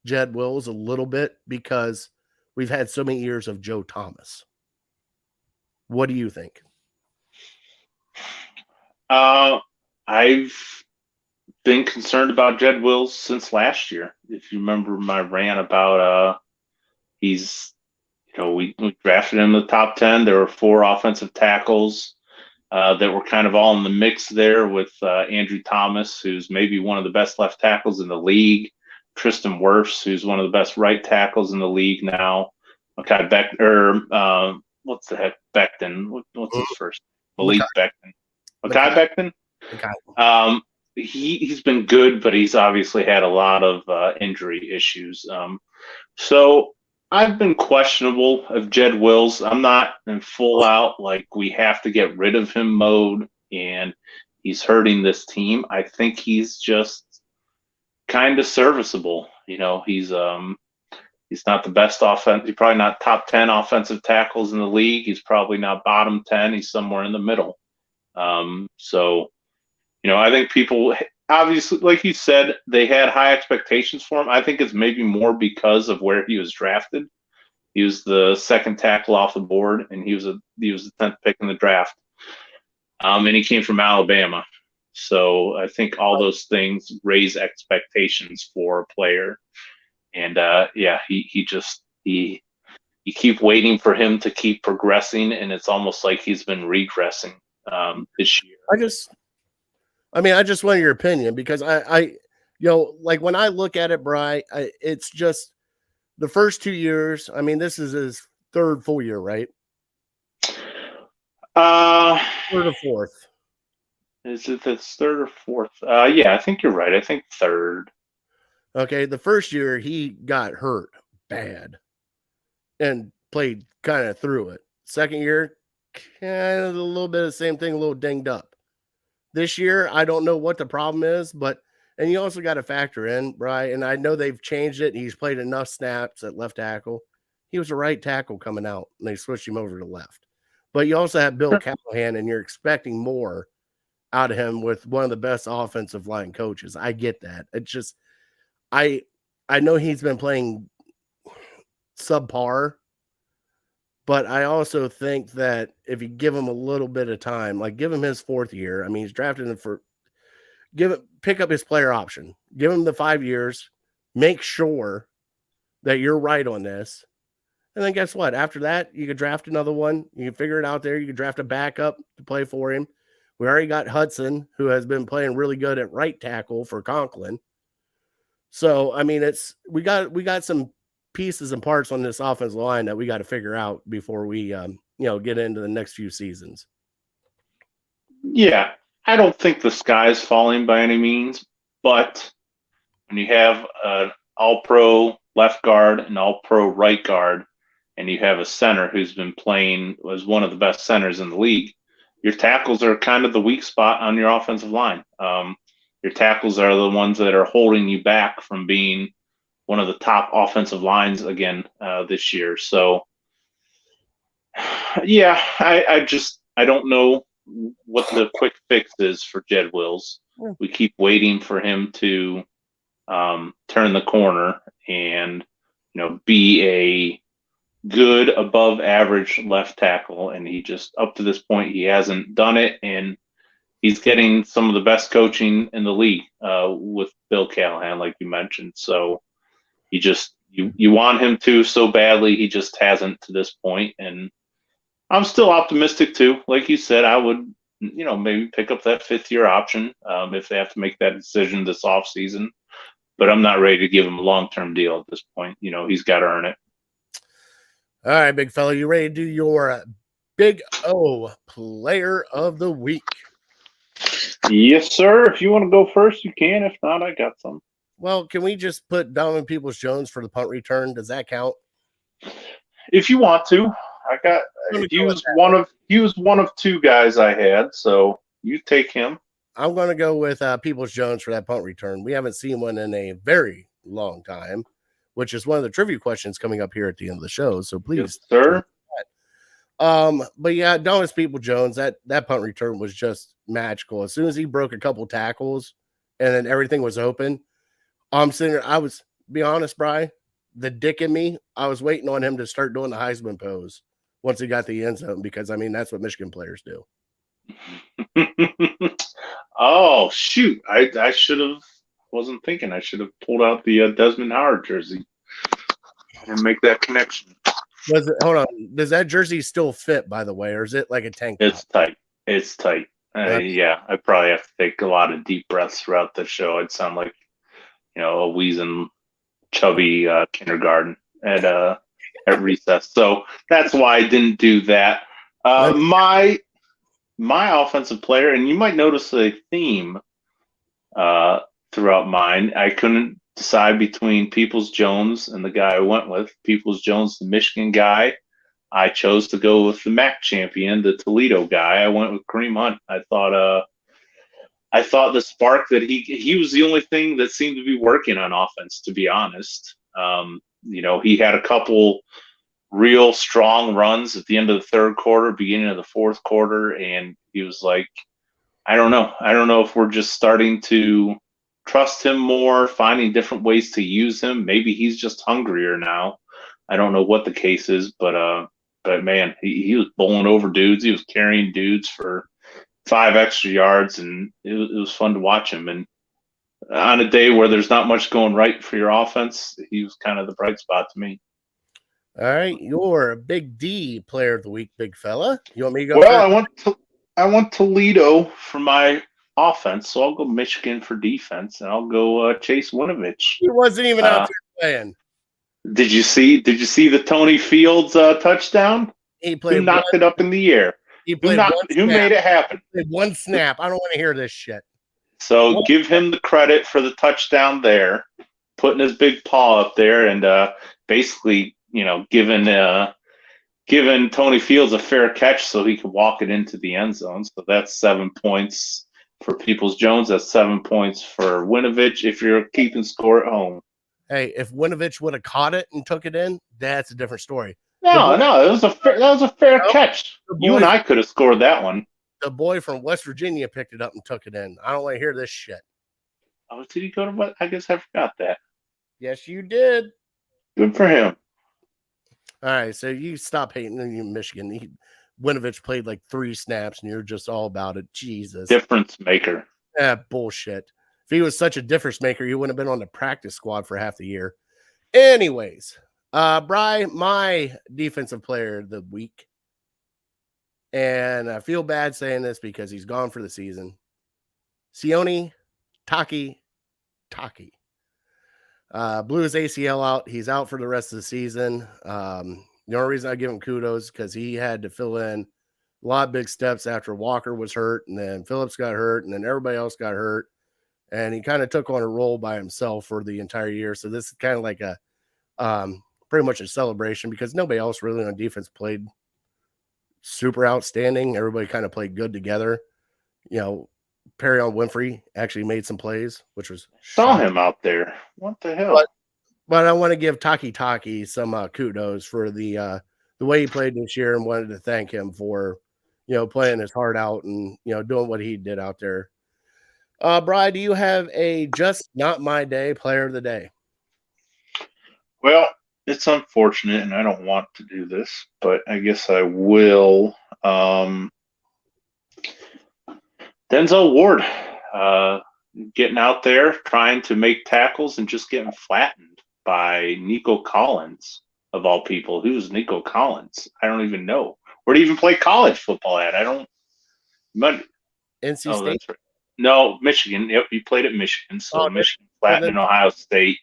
Jed Wills a little bit because we've had so many years of Joe Thomas. What do you think? I've been concerned about Jed Wills since last year. If you remember my rant about he's, we drafted him in the top 10. There were 4 offensive tackles that were kind of all in the mix there with Andrew Thomas, who's maybe one of the best left tackles in the league. Tristan Wirfs, who's one of the best right tackles in the league now. Okay, what's the heck? Becton. What's his first? Malik Becton. Makai Becton. He's been good, but he's obviously had a lot of injury issues. So I've been questionable of Jed Wills. I'm not in full out like we have to get rid of him mode, and he's hurting this team. I think he's just kind of serviceable. He's not the best offense. He's probably not top 10 offensive tackles in the league. He's probably not bottom 10. He's somewhere in the middle. I think people obviously, like you said, they had high expectations for him. I think it's maybe more because of where he was drafted. He was the second tackle off the board, and he was the 10th pick in the draft. And he came from Alabama. So I think all those things raise expectations for a player. And you keep waiting for him to keep progressing, and it's almost like he's been regressing this year. I just want your opinion, because I like when I look at it, Bri, it's just the first 2 years. I mean, this is his third full year, right? Third or fourth. Is it the third or fourth? Yeah, I think you're right. I think third. Okay, the first year he got hurt bad and played kind of through it. Second year, kind of a little bit of the same thing, a little dinged up. This year, I don't know what the problem is, and you also got to factor in, Bri, and I know they've changed it, and he's played enough snaps at left tackle. He was a right tackle coming out, and they switched him over to left. But you also have Bill Callahan, and you're expecting more out of him with one of the best offensive line coaches. I get that. It's just, I know he's been playing subpar, but I also think that if you give him a little bit of time, like give him his fourth year, I mean, he's drafted him pick up his player option, give him the 5 years, make sure that you're right on this. And then guess what? After that, you could draft another one. You can figure it out there. You can draft a backup to play for him. We already got Hudson, who has been playing really good at right tackle for Conklin. So, I mean, we got some pieces and parts on this offensive line that we got to figure out before we, get into the next few seasons. Yeah, I don't think the sky is falling by any means, but when you have an all-pro left guard and all-pro right guard, and you have a center who's been playing as one of the best centers in the league, your tackles are kind of the weak spot on your offensive line. Your tackles are the ones that are holding you back from being one of the top offensive lines again this year. So, yeah, I don't know what the quick fix is for Jed Wills. We keep waiting for him to turn the corner and be a good above average left tackle, and he just, up to this point, he hasn't done it, and he's getting some of the best coaching in the league with Bill Callahan, like you mentioned. So you want him to so badly, he just hasn't to this point. And I'm still optimistic too. Like you said, I would, maybe pick up that 5th year option if they have to make that decision this offseason. But I'm not ready to give him a long-term deal at this point. He's got to earn it. All right, big fella, you ready to do your Big O Player of the Week? Yes, sir. If you want to go first, you can. If not, I got some. Well, can we just put Donovan Peoples-Jones for the punt return? Does that count? If you want to. He was one of two guys I had, so you take him. I'm going to go with Peoples-Jones for that punt return. We haven't seen one in a very long time, which is one of the trivia questions coming up here at the end of the show. So please, yes, sir. But yeah, Donovan Peoples-Jones, that punt return was just magical. As soon as he broke a couple tackles and then everything was open, I'm sitting there. I was, be honest, Bri, the dick in me, I was waiting on him to start doing the Heisman pose once he got the end zone, because I mean, that's what Michigan players do. Oh, shoot. I wasn't thinking. I should have pulled out the Desmond Howard jersey and make that connection. Hold on. Does that jersey still fit, by the way, or is it like a tank top? It's tight. It's tight. Yeah, I probably have to take a lot of deep breaths throughout the show. I'd sound like, a wheezing chubby kindergarten at recess. So that's why I didn't do that. My offensive player, and you might notice a theme throughout mine. I couldn't decide between Peoples-Jones and the guy I went with. Peoples-Jones, the Michigan guy. I chose to go with the MAC champion, the Toledo guy. I went with Kareem Hunt. I thought the spark that he was the only thing that seemed to be working on offense, to be honest. He had a couple real strong runs at the end of the third quarter, beginning of the fourth quarter, and he was like, I don't know. I don't know if we're just starting to trust him more, finding different ways to use him. Maybe he's just hungrier now. I don't know what the case is, but man, he was bowling over dudes. He was carrying dudes for 5 extra yards, and it was fun to watch him. And on a day where there's not much going right for your offense, he was kind of the bright spot to me. All right, you're a Big D player of the week, big fella. You want me to go? Well, I want Toledo for my offense, so I'll go Michigan for defense, and I'll go Chase Winovich. He wasn't even out there playing. Did you see the Tony Fields touchdown? He played. Who knocked it up in the air? Who made it happen? He played one snap. I don't want to hear this shit. So give him the credit for the touchdown there, putting his big paw up there, and basically, giving Tony Fields a fair catch so he could walk it into the end zone. So that's 7 points for Peoples-Jones. That's 7 points for Winovich if you're keeping score at home. Hey, if Winovich would have caught it and took it in, that's a different story. No, that was a fair catch. You and I could have scored that one. The boy from West Virginia picked it up and took it in. I don't want to hear this shit. Oh, did he go to what? I guess I forgot that. Yes, you did. Good for him. All right, so you stop hating on Michigan. Winovich played like 3 snaps, and you're just all about it. Jesus. Difference maker. Bullshit. If he was such a difference maker, he wouldn't have been on the practice squad for half the year. Anyways, Bri, my defensive player of the week, and I feel bad saying this because he's gone for the season. Sione Taki. Blew his ACL out. He's out for the rest of the season. The only reason I give him kudos because he had to fill in a lot of big steps after Walker was hurt, and then Phillips got hurt, and then everybody else got hurt. And he kind of took on a role by himself for the entire year. So this is kind of like a pretty much a celebration because nobody else really on defense played super outstanding. Everybody kind of played good together. Perion Winfrey actually made some plays, which was saw him out there. What the hell? But I want to give Taki some kudos for the way he played this year, and wanted to thank him for playing his heart out and doing what he did out there. Bri, do you have a just not my day player of the day? Well, it's unfortunate, and I don't want to do this, but I guess I will. Denzel Ward getting out there, trying to make tackles and just getting flattened by Nico Collins, of all people. Who's Nico Collins? I don't even know. Where do you even play college football at? I don't. NC State? That's right. No, Michigan. Yep, he played at Michigan. So Michigan flattened Ohio State.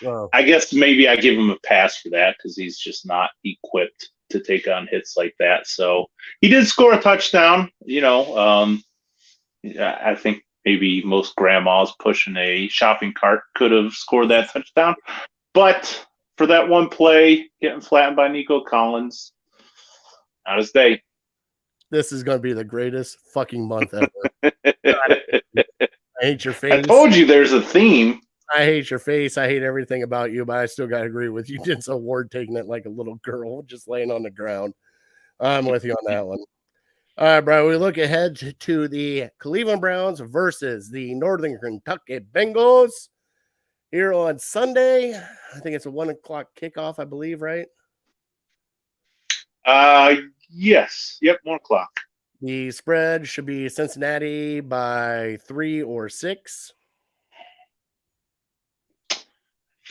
Wow. I guess maybe I give him a pass for that because he's just not equipped to take on hits like that. So he did score a touchdown. I think maybe most grandmas pushing a shopping cart could have scored that touchdown. But for that one play, getting flattened by Nico Collins, not his day. This is going to be the greatest fucking month ever. I hate your face. I told you there's a theme. I hate your face. I hate everything about you, but I still got to agree with you. Denzel Ward taking it like a little girl, just laying on the ground. I'm with you on that one. All right, bro. We look ahead to the Cleveland Browns versus the Northern Kentucky Bengals here on Sunday. I think it's a 1 o'clock kickoff, I believe, right? Yes. Yep, 1 o'clock. The spread should be Cincinnati by 3 or 6. I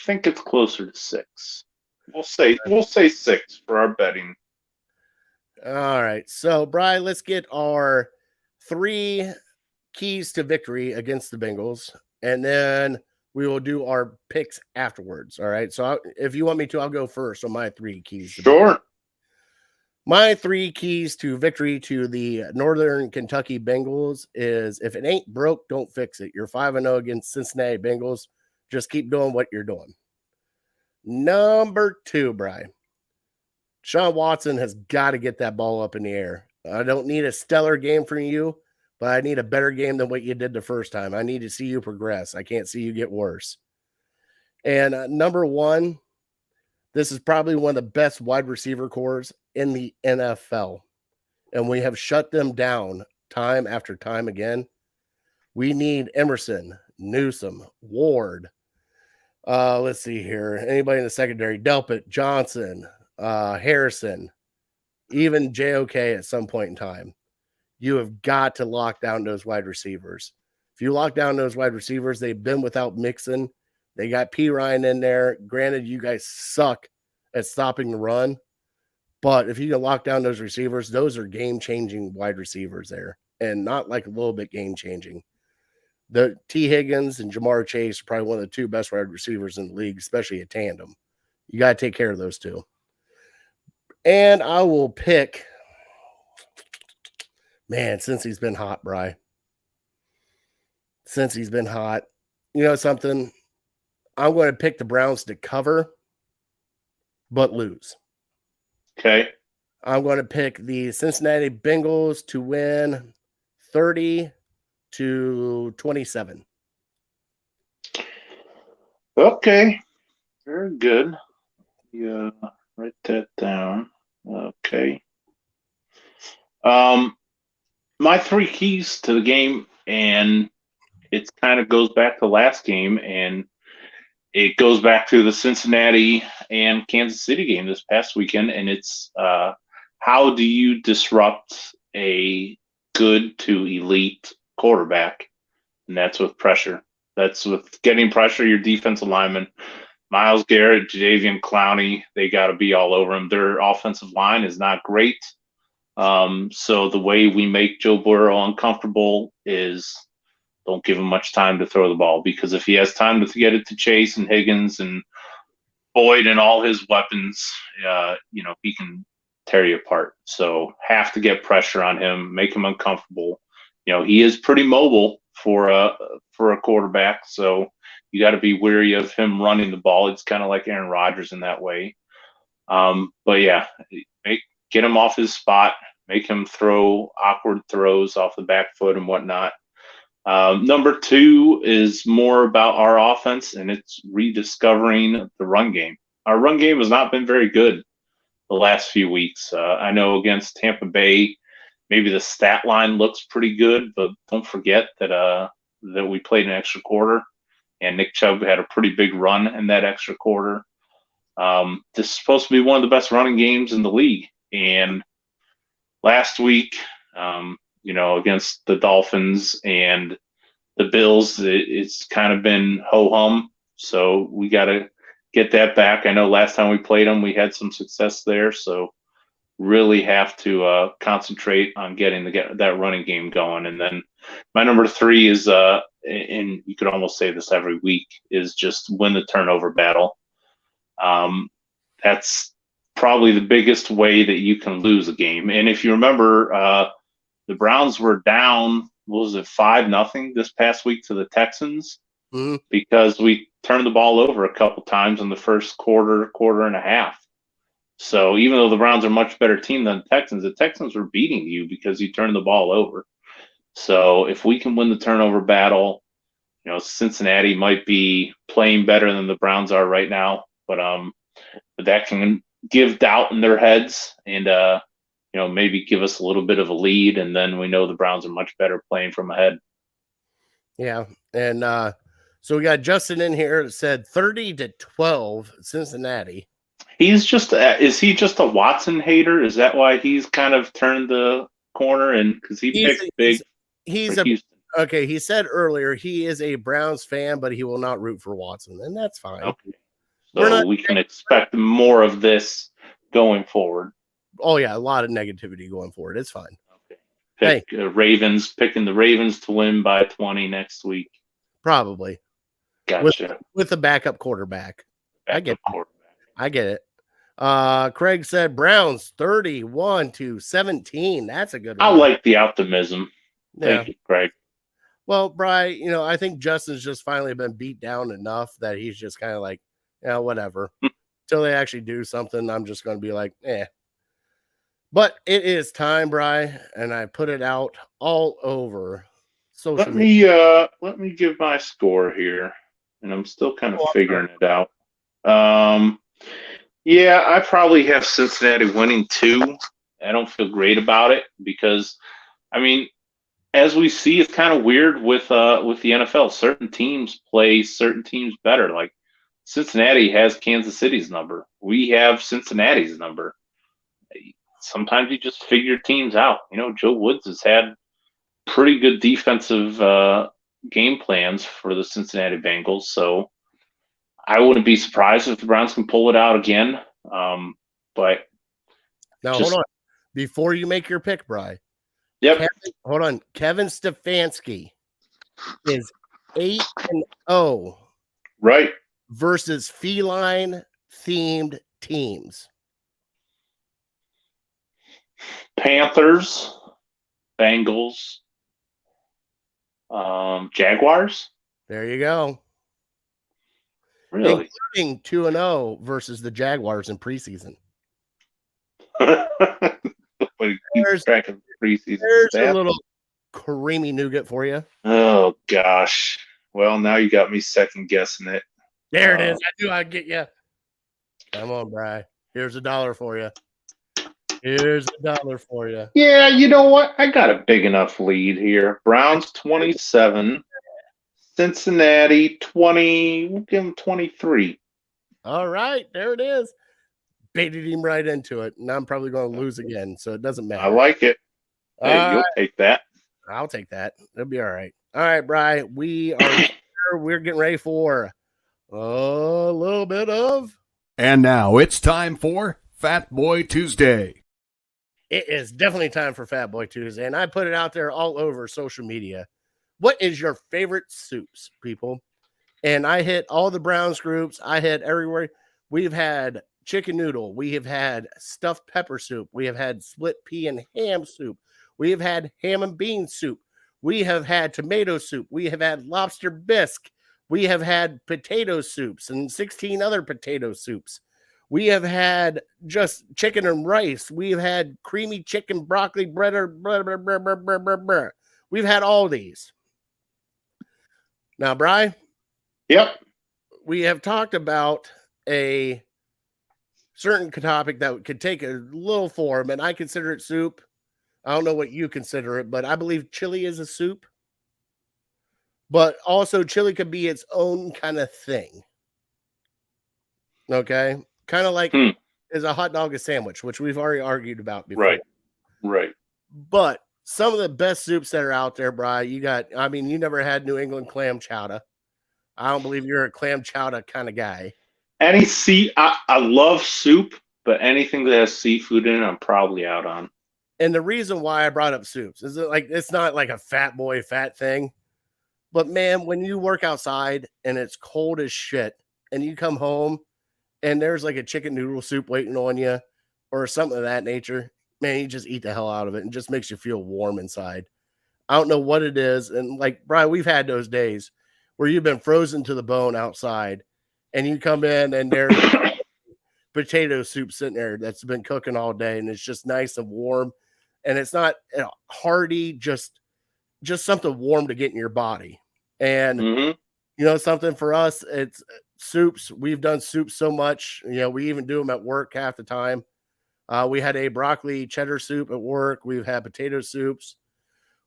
think it's closer to 6. We'll say 6 for our betting. All right. So, Bri, let's get our 3 keys to victory against the Bengals, and then we will do our picks afterwards. All right. So if you want me to, I'll go first on my 3 keys. Sure. My 3 keys to victory to the Northern Kentucky Bengals is if it ain't broke, don't fix it. You're 5-0 against Cincinnati Bengals. Just keep doing what you're doing. Number 2, Brian. Sean Watson has got to get that ball up in the air. I don't need a stellar game from you, but I need a better game than what you did the first time. I need to see you progress. I can't see you get worse. And number 1, this is probably one of the best wide receiver cores in the NFL. And we have shut them down time after time again. We need Emerson, Newsom, Ward. Let's see here. Anybody in the secondary? Delpit, Johnson, Harrison, even JOK at some point in time. You have got to lock down those wide receivers. If you lock down those wide receivers, they've been without Mixon. They got P. Ryan in there. Granted, you guys suck at stopping the run. But if you can lock down those receivers, those are game-changing wide receivers there. And not like a little bit game-changing. The T. Higgins and Jamar Chase are probably one of the 2 best wide receivers in the league, especially a tandem. You got to take care of those 2. And I will pick, man, since he's been hot, Bri. Since he's been hot. You know something? I'm going to pick the Browns to cover, but lose. Okay. I'm going to pick the Cincinnati Bengals to win 30-27. Okay. Very good. Yeah, write that down. Okay. My 3 keys to the game, and it kind of goes back to last game, and it goes back to the Cincinnati and Kansas City game this past weekend, and it's how do you disrupt a good to elite quarterback? And that's with pressure. That's with getting pressure, your defensive linemen. Myles Garrett, Jadeveon Clowney, they got to be all over him. Their offensive line is not great. So the way we make Joe Burrow uncomfortable is don't give him much time to throw the ball, because if he has time to get it to Chase and Higgins and Boyd and all his weapons, he can tear you apart. So have to get pressure on him, make him uncomfortable. He is pretty mobile for a quarterback, so you got to be wary of him running the ball. It's kind of like Aaron Rodgers in that way. But yeah, get him off his spot, make him throw awkward throws off the back foot and whatnot. Number 2 is more about our offense, and it's rediscovering the run game. Our run game has not been very good the last few weeks. I know against Tampa Bay, maybe the stat line looks pretty good, but don't forget that we played an extra quarter, and Nick Chubb had a pretty big run in that extra quarter. This is supposed to be one of the best running games in the league, and last week, against the Dolphins and the Bills, it's kind of been ho-hum. So we got to get that back. I know last time we played them, we had some success there. So really have to concentrate on getting that running game going. And then my number 3 is, and you could almost say this every week, is just win the turnover battle. That's probably the biggest way that you can lose a game. And if you remember, the Browns were down, 5-0 this past week to the Texans, because we turned the ball over a couple times in the first quarter and a half. So even though the Browns are a much better team than the Texans were beating you because you turned the ball over. So if we can win the turnover battle, Cincinnati might be playing better than the Browns are right now, but that can give doubt in their heads and maybe give us a little bit of a lead, and then we know the Browns are much better playing from ahead. Yeah, and so we got Justin in here that said 30-12 Cincinnati. Is he just a Watson hater? Is that why he's kind of turned the corner? And because he picked big. Okay. He said earlier he is a Browns fan, but he will not root for Watson, and that's fine. Okay. So we can expect more of this going forward. Oh yeah, a lot of negativity going forward. It's fine. Okay. Picking the Ravens to win by 20 next week. Probably. Gotcha. With a backup quarterback. I get Backup quarterback. I get it. Craig said Browns 31-17. That's a good one. I like the optimism. Thank you, Craig. Well, Bri, I think Justin's just finally been beat down enough that he's just kind of like, yeah, whatever. Until they actually do something, I'm just going to be like, eh. But it is time, Bri, and I put it out all over social media. Let me give my score here, and I'm still kind of figuring it out. Yeah, I probably have Cincinnati winning 2. I don't feel great about it because, I mean, as we see, it's kind of weird with the NFL. Certain teams play certain teams better. Like Cincinnati has Kansas City's number. We have Cincinnati's number. Sometimes you just figure teams out. Joe Woods has had pretty good defensive game plans for the Cincinnati Bengals. So I wouldn't be surprised if the Browns can pull it out again. But now, hold on. Before you make your pick, Bri. Yep. Hold on. Kevin Stefanski is 8-0. Right. Versus feline-themed teams. Panthers, Bengals, Jaguars. There you go. Really? Including 2-0 versus the Jaguars in preseason. There's a little creamy nougat for you. Oh, gosh. Well, now you got me second guessing it. There it is. I knew I'd get you. Come on, Bri. Here's $1 for you. Here's $1 for you. Yeah, you know what? I got a big enough lead here. Browns 27, Cincinnati 20. We'll give them 23. All right, there it is. Baited him right into it. Now I'm probably going to lose again, so it doesn't matter. I like it. Hey, you'll take that. I'll take that. It'll be all right. All right, Bri. We're getting ready for a little bit of. And now it's time for Fat Boy Tuesday. It is definitely time for Fat Boy Tuesday, and I put it out there all over social media. What is your favorite soups, people? And I hit all the Browns groups. I hit everywhere. We've had chicken noodle. We have had stuffed pepper soup. We have had split pea and ham soup. We have had ham and bean soup. We have had tomato soup. We have had lobster bisque. We have had potato soups and 16 other potato soups. We have had just chicken and rice. We've had creamy chicken, broccoli, bread. We've had all these. Now, Bri? Yep. We have talked about a certain topic that could take a little form, and I consider it soup. I don't know what you consider it, but I believe chili is a soup. But also chili could be its own kind of thing. Okay? Kind of like is a hot dog a sandwich, which we've already argued about before. Right. But some of the best soups that are out there, Bri, you never had New England clam chowder. I don't believe you're a clam chowder kind of guy. I love soup, but anything that has seafood in it, I'm probably out on. And the reason why I brought up soups is it's not like a fat boy fat thing. But man, when you work outside and it's cold as shit and you come home and there's like a chicken noodle soup waiting on you or something of that nature, man, you just eat the hell out of it and just makes you feel warm inside. I don't know what it is. And like, Brian, we've had those days where you've been frozen to the bone outside and you come in and there's potato soup sitting there that's been cooking all day and it's just nice and warm. And it's not hearty, just something warm to get in your body. And, something for us, it's soups. We've done soups so much. We even do them at work half the time. We had a broccoli cheddar soup at work. We've had potato soups.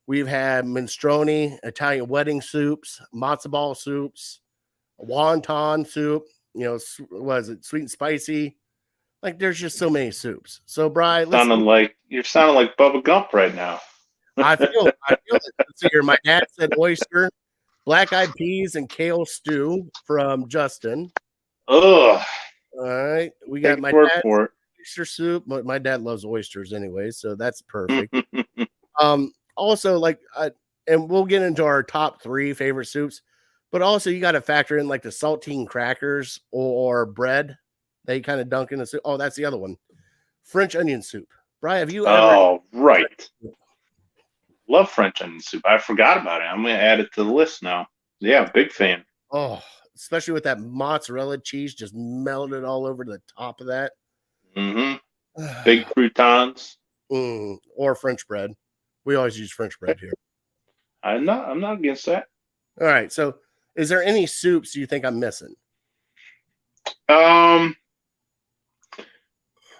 We've had minestrone, Italian wedding soups, matzo ball soups, wonton soup. Was it sweet and spicy? Like, there's just so many soups. So, Brian, you're sounding like Bubba Gump right now. I feel it. Let's see here. My dad said oyster, black-eyed peas, and kale stew from Justin. Ugh. All right. We got my dad's oyster soup, but my dad loves oysters anyway, so that's perfect. Also, and we'll get into our top 3 favorite soups, But also, you got to factor in like the saltine crackers or bread. They kind of dunk in the soup. Oh, that's the other one. French onion soup. Brian, have you ever? Oh, right. Love French onion soup. I forgot about it. I'm going to add it to the list now. Yeah, big fan. Oh, especially with that mozzarella cheese just melted all over the top of that. Mm-hmm. Big croutons. Or French bread. We always use French bread here. I'm not against that. All right. So, is there any soups you think I'm missing? You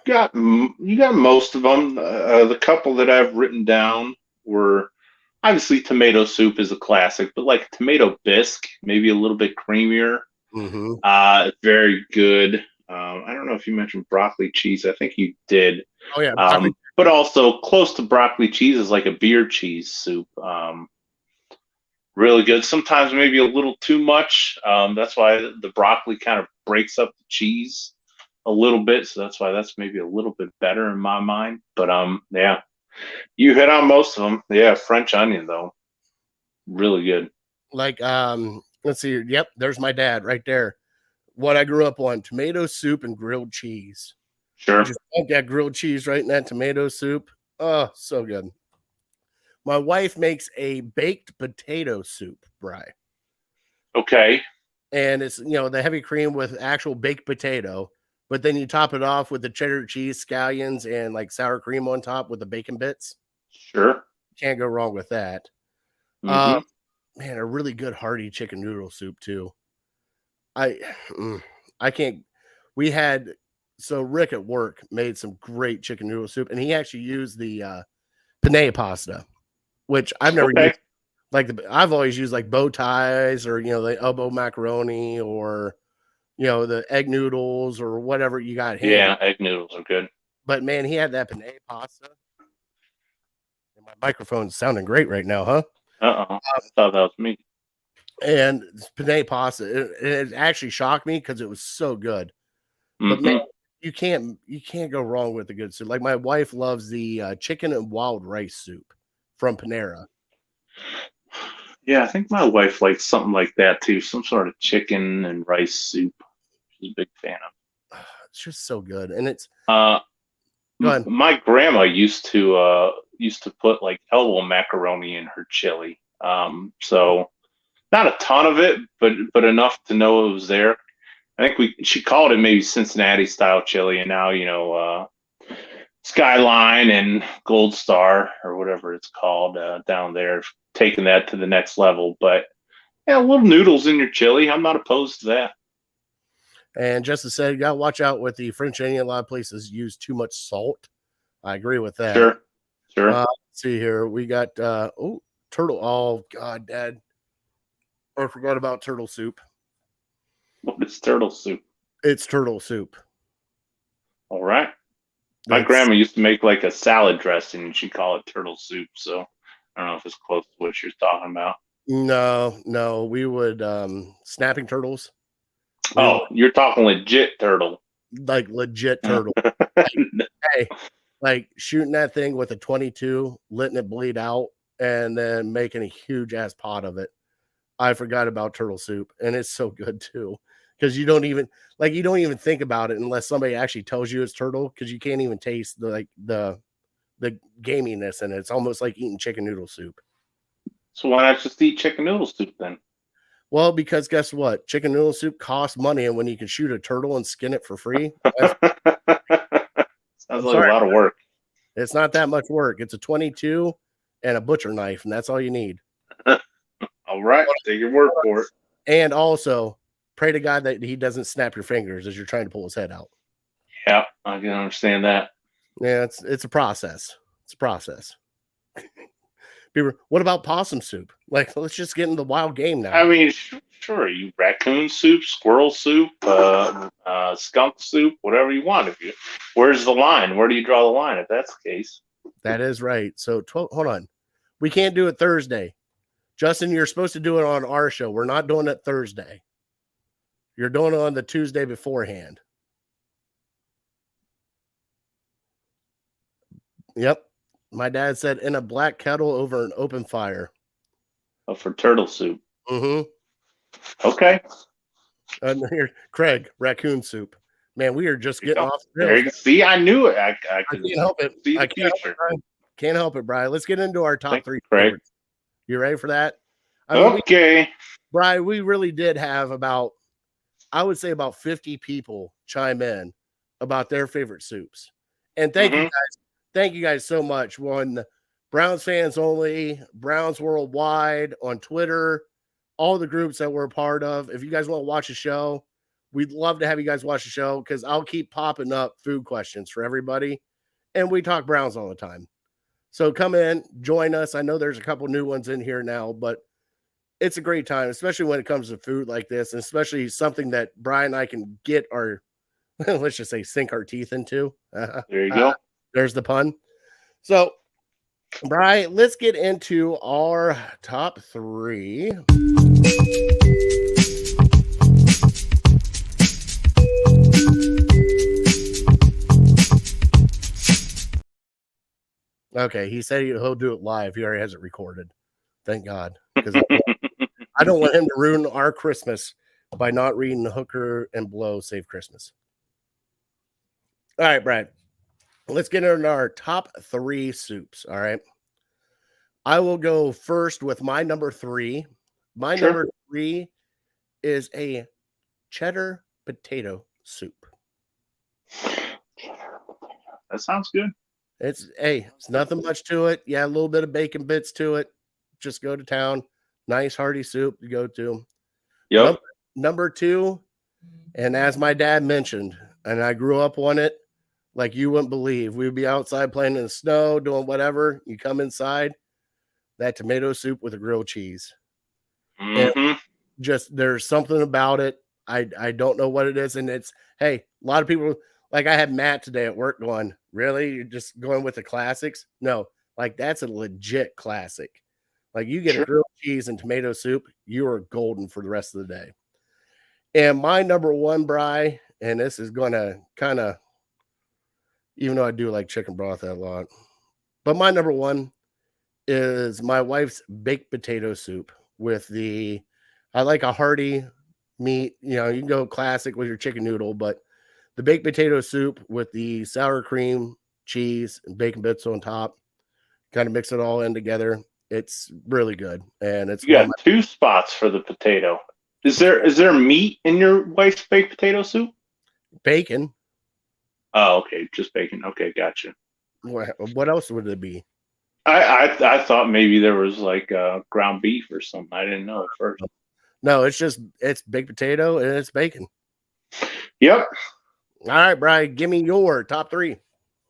got most of them. The couple that I've written down were obviously tomato soup is a classic, but like tomato bisque, maybe a little bit creamier. Mm-hmm. Very good. I don't know if you mentioned broccoli cheese. I think you did. Oh yeah. But also close to broccoli cheese is like a beer cheese soup. Really good. Sometimes maybe a little too much. That's why the broccoli kind of breaks up the cheese a little bit. So that's why that's maybe a little bit better in my mind. But yeah, you hit on most of them. Yeah, French onion though, really good. Like let's see. Yep, there's my dad right there. What I grew up on: tomato soup and grilled cheese. Sure. Just dunk that grilled cheese right in that tomato soup. Oh, so good. My wife makes a baked potato soup, Bri. Okay. And it's, the heavy cream with actual baked potato, but then you top it off with the cheddar cheese, scallions, and like sour cream on top with the bacon bits. Sure. Can't go wrong with that. Mm-hmm. Man, a really good hearty chicken noodle soup too. I can't. We had Rick at work made some great chicken noodle soup, and he actually used the penne pasta, which I've never used. I've always used like bow ties or the elbow macaroni or the egg noodles or whatever you got. Yeah, egg noodles are good. But man, he had that penne pasta. And my microphone's sounding great right now, huh? I thought that was me. And penne pasta, it actually shocked me because it was so good. But man, you can't go wrong with a good soup. Like my wife loves the chicken and wild rice soup from Panera. Yeah, I think my wife likes something like that too. Some sort of chicken and rice soup. She's a big fan of. It's just so good, and it's. Go ahead. My grandma used to put like elbow macaroni in her chili. So not a ton of it, but enough to know it was there. I think she called it maybe Cincinnati style chili, and now Skyline and Gold Star or whatever it's called down there, taking that to the next level. But yeah, little noodles in your chili, I'm not opposed to that. And just to say, you gotta watch out with the French onion. A lot of places use too much salt. I agree with that. Sure. Let's see here, we got turtle. Oh God, Dad, I forgot about turtle soup. What is turtle soup? It's turtle soup. All right. My grandma used to make like a salad dressing, and she'd call it turtle soup. So I don't know if it's close to what you're talking about. No, we would snapping turtles. You're talking legit turtle. Like legit turtle. like shooting that thing with a 22, letting it bleed out, and then making a huge ass pot of it. I forgot about turtle soup, and it's so good too. Because you don't even think about it unless somebody actually tells you it's turtle, because you can't even taste the gaminess in it. It's almost like eating chicken noodle soup. So why not just eat chicken noodle soup then? Well, because guess what? Chicken noodle soup costs money, and when you can shoot a turtle and skin it for free, sounds like a lot of work. It's not that much work. It's a 22 and a butcher knife, and that's all you need. All right, take your word for it. And also, pray to God that he doesn't snap your fingers as you're trying to pull his head out. Yeah, I can understand that. Yeah, it's a process. It's a process. What about possum soup? Like, let's just get into the wild game now. I mean, sure, you raccoon soup, squirrel soup, skunk soup, whatever you want. Where's the line? Where do you draw the line if that's the case? That is right. So, hold on. We can't do it Thursday. Justin, you're supposed to do it on our show. We're not doing it Thursday. You're doing it on the Tuesday beforehand. Yep. My dad said in a black kettle over an open fire. Oh, for turtle soup. Mm-hmm. Okay. And here, Craig, raccoon soup. Man, we are just getting off the There you rails. see, I knew it. I I could can't help it. see I the can't help future. it, Brian. Can't help it, Brian. Let's get into our top Thank three you, Craig. favorites. You ready for that? I mean, Okay. Brian, we really did have I would say about 50 people chime in about their favorite soups. And thank you guys. Thank you guys so much. On Browns fans only, Browns worldwide, on Twitter, all the groups that we're a part of. If you guys want to watch the show, we'd love to have you guys watch the show because I'll keep popping up food questions for everybody. And we talk Browns all the time. So come in, join us. I know there's a couple new ones in here now, but it's a great time, especially when it comes to food like this, and especially something that Brian and I can get our, let's just say, sink our teeth into. There you go. There's the pun. So, Brian, let's get into our top three. Okay, he said he'll do it live. He already has it recorded. Thank God, because I don't want him to ruin our Christmas by not reading Hooker and Blow Save Christmas. All right, Brian, let's get into our top three soups. All right. I will go first with my number three. My number three is a cheddar potato soup. That sounds good. It's nothing much to it. Yeah, a little bit of bacon bits to it. Just go to town. Nice hearty soup to go to. Yep. Number two, and as my dad mentioned, and I grew up on it, like you wouldn't believe. We would be outside playing in the snow, doing whatever. You come inside, that tomato soup with a grilled cheese. And just there's something about it. I don't know what it is. And it's, hey, a lot of people, like I had Matt today at work going, really? You're just going with the classics? No, like that's a legit classic. Like you get a grilled cheese and tomato soup, you are golden for the rest of the day. And my number one, Bri, and this is going to kind of, even though I do like chicken broth a lot, but my number one is my wife's baked potato soup with I like a hearty meat. You know, you can go classic with your chicken noodle, but the baked potato soup with the sour cream, cheese, and bacon bits on top, kind of mix it all in together. It's really good. And it's you got two spots for the potato. Is there meat in your wife's baked potato soup? Bacon. Oh, okay, just bacon. Okay, gotcha. What else would it be? I thought maybe there was like ground beef or something. I didn't know at first. No, it's baked potato and it's bacon. Yep. All right, Brian, give me your top three.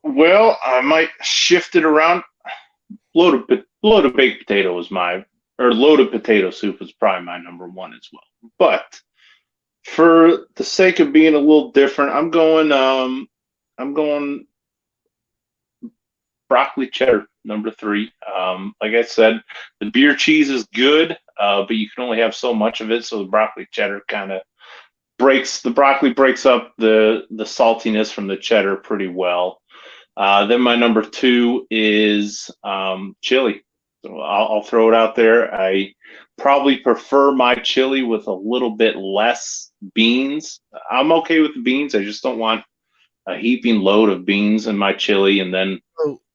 Well, I might shift it around. Loaded baked potato was loaded potato soup is probably my number one as well. But for the sake of being a little different, I'm going broccoli cheddar, number three. Like I said, the beer cheese is good, but you can only have so much of it. So the broccoli cheddar kind of breaks up the saltiness from the cheddar pretty well. Then my number two is chili. So I'll throw it out there. I probably prefer my chili with a little bit less beans. I'm okay with the beans. I just don't want a heaping load of beans in my chili. And then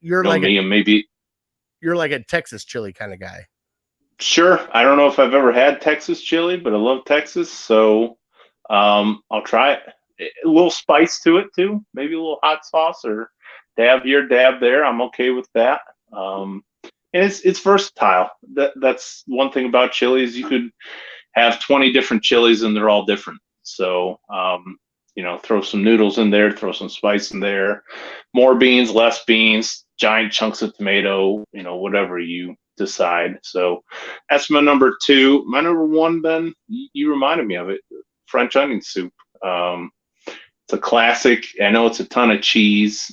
you're like a Texas chili kind of guy. Sure. I don't know if I've ever had Texas chili, but I love Texas. So I'll try it. A little spice to it too. Maybe a little hot sauce or dab here, dab there. I'm okay with that. And it's versatile. That's one thing about chili is you could have 20 different chilies and they're all different. So, throw some noodles in there, throw some spice in there, more beans, less beans, giant chunks of tomato, whatever you decide. So that's my number two. My number one, Ben, you reminded me of it, French onion soup. It's a classic. I know it's a ton of cheese.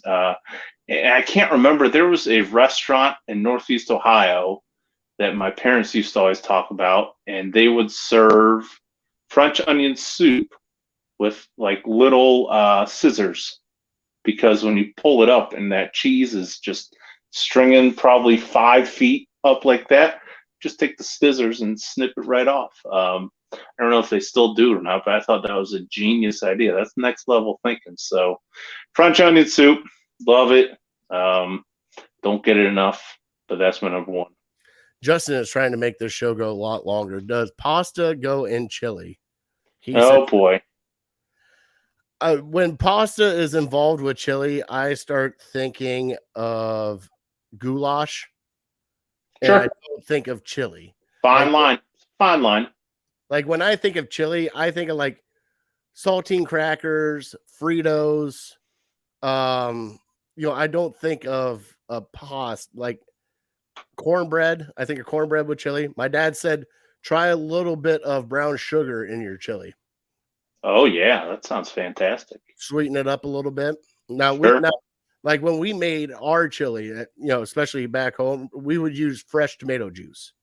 And I can't remember. There was a restaurant in Northeast Ohio that my parents used to always talk about, and they would serve French onion soup with like little scissors, because when you pull it up and that cheese is just stringing probably 5 feet up like that, just take the scissors and snip it right off. I don't know if they still do or not, but I thought that was a genius idea. That's next level thinking. So, French onion soup, love it. Don't get it enough, but that's my number one. Justin is trying to make this show go a lot longer. Does pasta go in chili? Boy. When pasta is involved with chili, I start thinking of goulash. Sure. And I don't think of chili. Fine line. Like when I think of chili, I think of like saltine crackers, Fritos. I don't think of a pasta like cornbread. I think of cornbread with chili. My dad said, try a little bit of brown sugar in your chili. Oh yeah, that sounds fantastic. Sweeten it up a little bit. Now, Sure. like when we made our chili, especially back home, we would use fresh tomato juice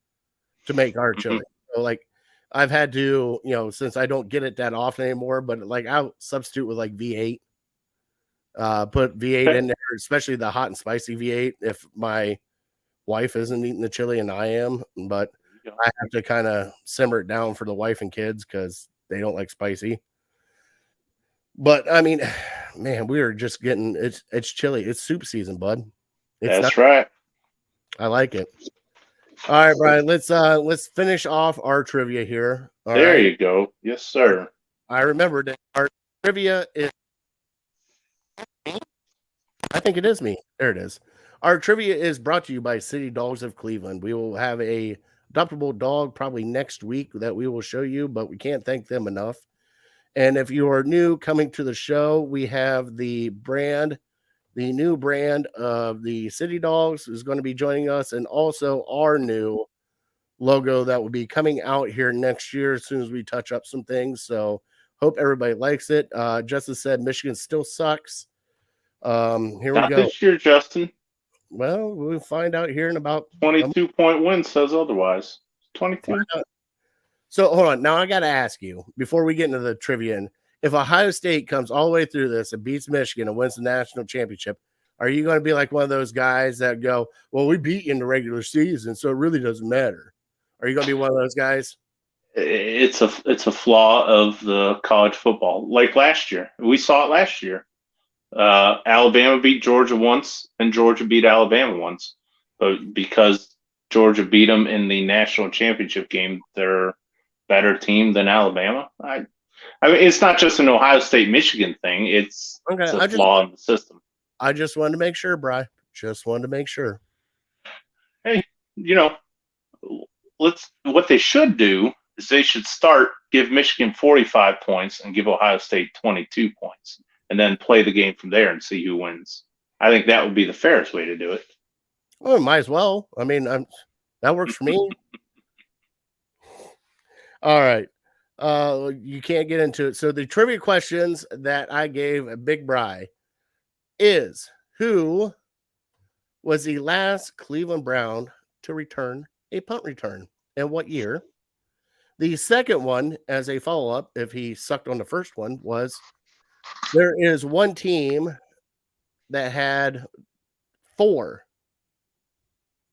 to make our chili. So like I've had to, since I don't get it that often anymore, but like I'll substitute with like V8. Put V8 in there, especially the hot and spicy V8 if my wife isn't eating the chili and I am, but I have to kind of simmer it down for the wife and kids because they don't like spicy. But I mean, man, we are just getting it's chili. It's soup season, bud. That's right. I like it. All right, Brian, let's finish off our trivia here. All there right? you go. Yes, sir. I remembered that our trivia is I think it is me. There it is. Our trivia is brought to you by City Dogs of Cleveland. We will have a adoptable dog probably next week that we will show you, but we can't thank them enough. And if you are new coming to the show, we have the new brand of the City Dogs is going to be joining us, and also our new logo that will be coming out here next year as soon as we touch up some things. So hope everybody likes it. Justin said Michigan still sucks. Here Not we go. this year, Justin. Well, we'll find out here in about 22-point win says otherwise. 22. So hold on. Now I got to ask you before we get into the trivia. And if Ohio State comes all the way through this and beats Michigan and wins the national championship, are you going to be like one of those guys that go, well, we beat you in the regular season, so it really doesn't matter? Are you going to be one of those guys? It's a flaw of the college football. Like last year. We saw it last year. Alabama beat Georgia once, and Georgia beat Alabama once. But because Georgia beat them in the national championship game, they're a better team than Alabama. I mean, it's not just an Ohio State-Michigan thing. It's a flaw in the system. I just wanted to make sure, Bri. Just wanted to make sure. Hey, what they should do is they should give Michigan 45 points and give Ohio State 22 points. And then play the game from there and see who wins. I think that would be the fairest way to do it. Well, might as well. I mean, that works for me. All right. You can't get into it. So the trivia questions that I gave Big Bri is, who was the last Cleveland Brown to return a punt return and what year? The second one, as a follow-up, if he sucked on the first one, was there is one team that had 4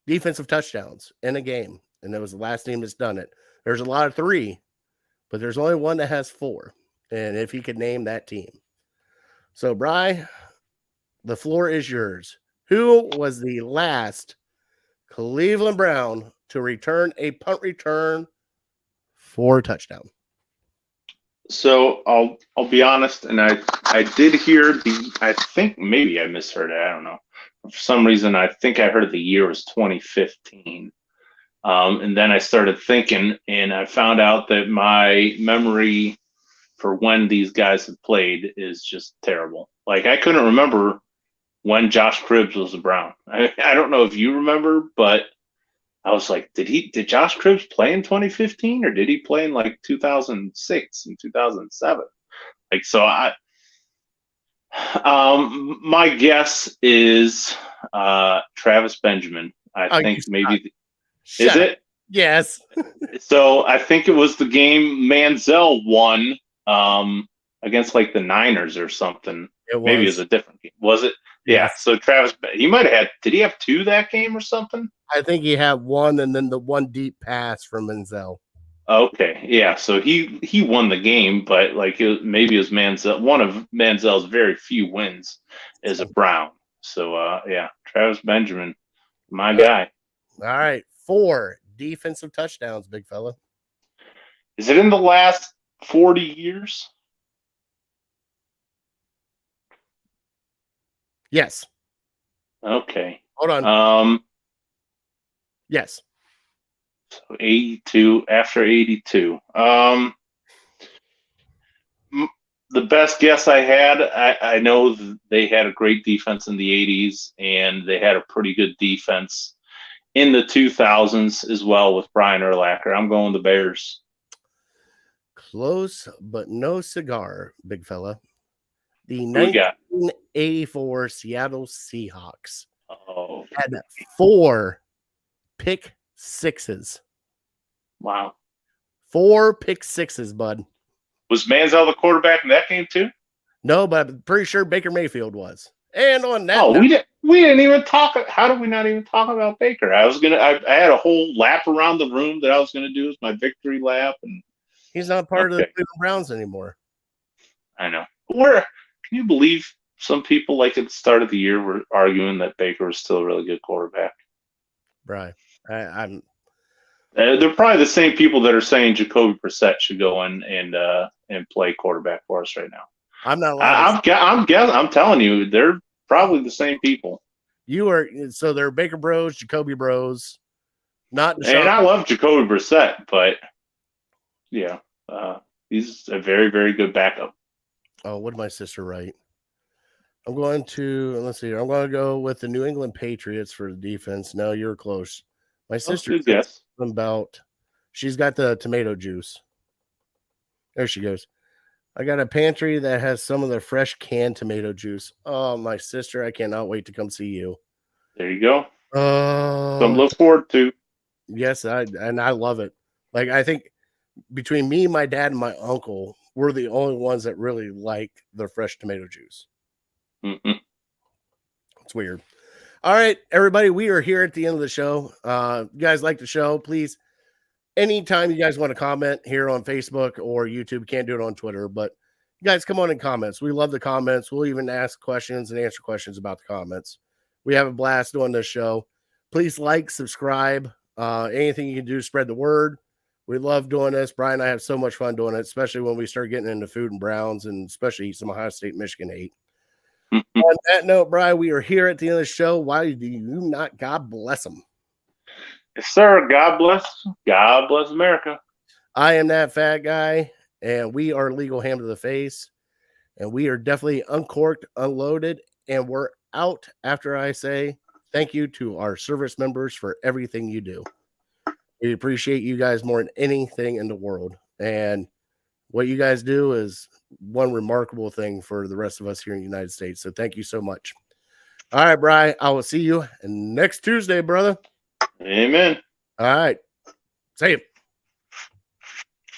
defensive touchdowns in a game, and it was the last team that's done it. There's a lot of 3, but there's only one that has 4, and if he could name that team. So, Bri, the floor is yours. Who was the last Cleveland Brown to return a punt return for a touchdown? So I'll be honest, and I did hear I think maybe I misheard it. I don't know. For some reason, I think I heard the year was 2015. And then I started thinking, and I found out that my memory for when these guys had played is just terrible. Like I couldn't remember when Josh Cribbs was a Brown. I don't know if you remember, but I was like, did Josh Cribbs play in 2015 or did he play in like 2006 and 2007? Like, so my guess is Travis Benjamin. I think maybe is it? Yes. So I think it was the game Manziel won against like the Niners or something. Maybe it was a different game. Was it? Yeah. So Travis, he might have had. Did he have 2 that game or something? I think he had 1, and then the one deep pass from Manziel. Okay, yeah. So he won the game, but like maybe it was Manziel, one of Manziel's very few wins as a Brown. So yeah, Travis Benjamin, my guy. All right, 4 defensive touchdowns, big fella. Is it in the last 40 years? Yes. Okay. Hold on. Yes. So 82 after 82. The best guess I had, I know they had a great defense in the 80s, and they had a pretty good defense in the 2000s as well with Brian Urlacher. I'm going the Bears. Close, but no cigar, big fella. The Who we got? 1984 Seattle Seahawks Oh, had 4 pick sixes. wow. 4 pick sixes, bud. Was Manziel the quarterback in that game too? No, but I'm pretty sure Baker Mayfield was. And on that, Oh, we didn't even talk. How did we not even talk about Baker? I had a whole lap around the room that I was gonna do as my victory lap, and he's not part of the Cleveland Browns anymore. I know. Can you believe some people, like at the start of the year, were arguing that Baker was still a really good quarterback? Right. I'm. They're probably the same people that are saying Jacoby Brissett should go in and play quarterback for us right now. I'm not allowed. I'm telling you, they're probably the same people. You are so they're Baker Bros, Jacoby Bros, not Deshaun. And I love Jacoby Brissett, but yeah, he's a very, very good backup. Oh, what did my sister write? I'm going to go with the New England Patriots for the defense. No, you're close. My sister guess about she's got the tomato juice. There she goes. I got a pantry that has some of the fresh canned tomato juice. Oh, my sister, I cannot wait to come see you. There you go. Something to look forward to. Yes, I love it. Like, I think between me, my dad, and my uncle, we're the only ones that really like the fresh tomato juice. Mm-hmm. It's weird. All right, everybody, we are here at the end of the show. You guys like the show, please. Anytime you guys want to comment here on Facebook or YouTube, can't do it on Twitter, but you guys come on in comments. We love the comments. We'll even ask questions and answer questions about the comments. We have a blast doing this show. Please like, subscribe. Anything you can do, spread the word. We love doing this. Brian and I have so much fun doing it, especially when we start getting into food and Browns, and especially some Ohio State, Michigan hate. On that note, Brian, we are here at the end of the show. Why do you not? God bless them. Yes, sir. God bless America. I am that fat guy, and we are Legal Ham to the Face, and we are definitely uncorked, unloaded, and we're out after I say thank you to our service members for everything you do. We appreciate you guys more than anything in the world, and what you guys do is one remarkable thing for the rest of us here in the United States. So thank you so much. All right, Bri, I will see you next Tuesday, brother. Amen. All right. See you.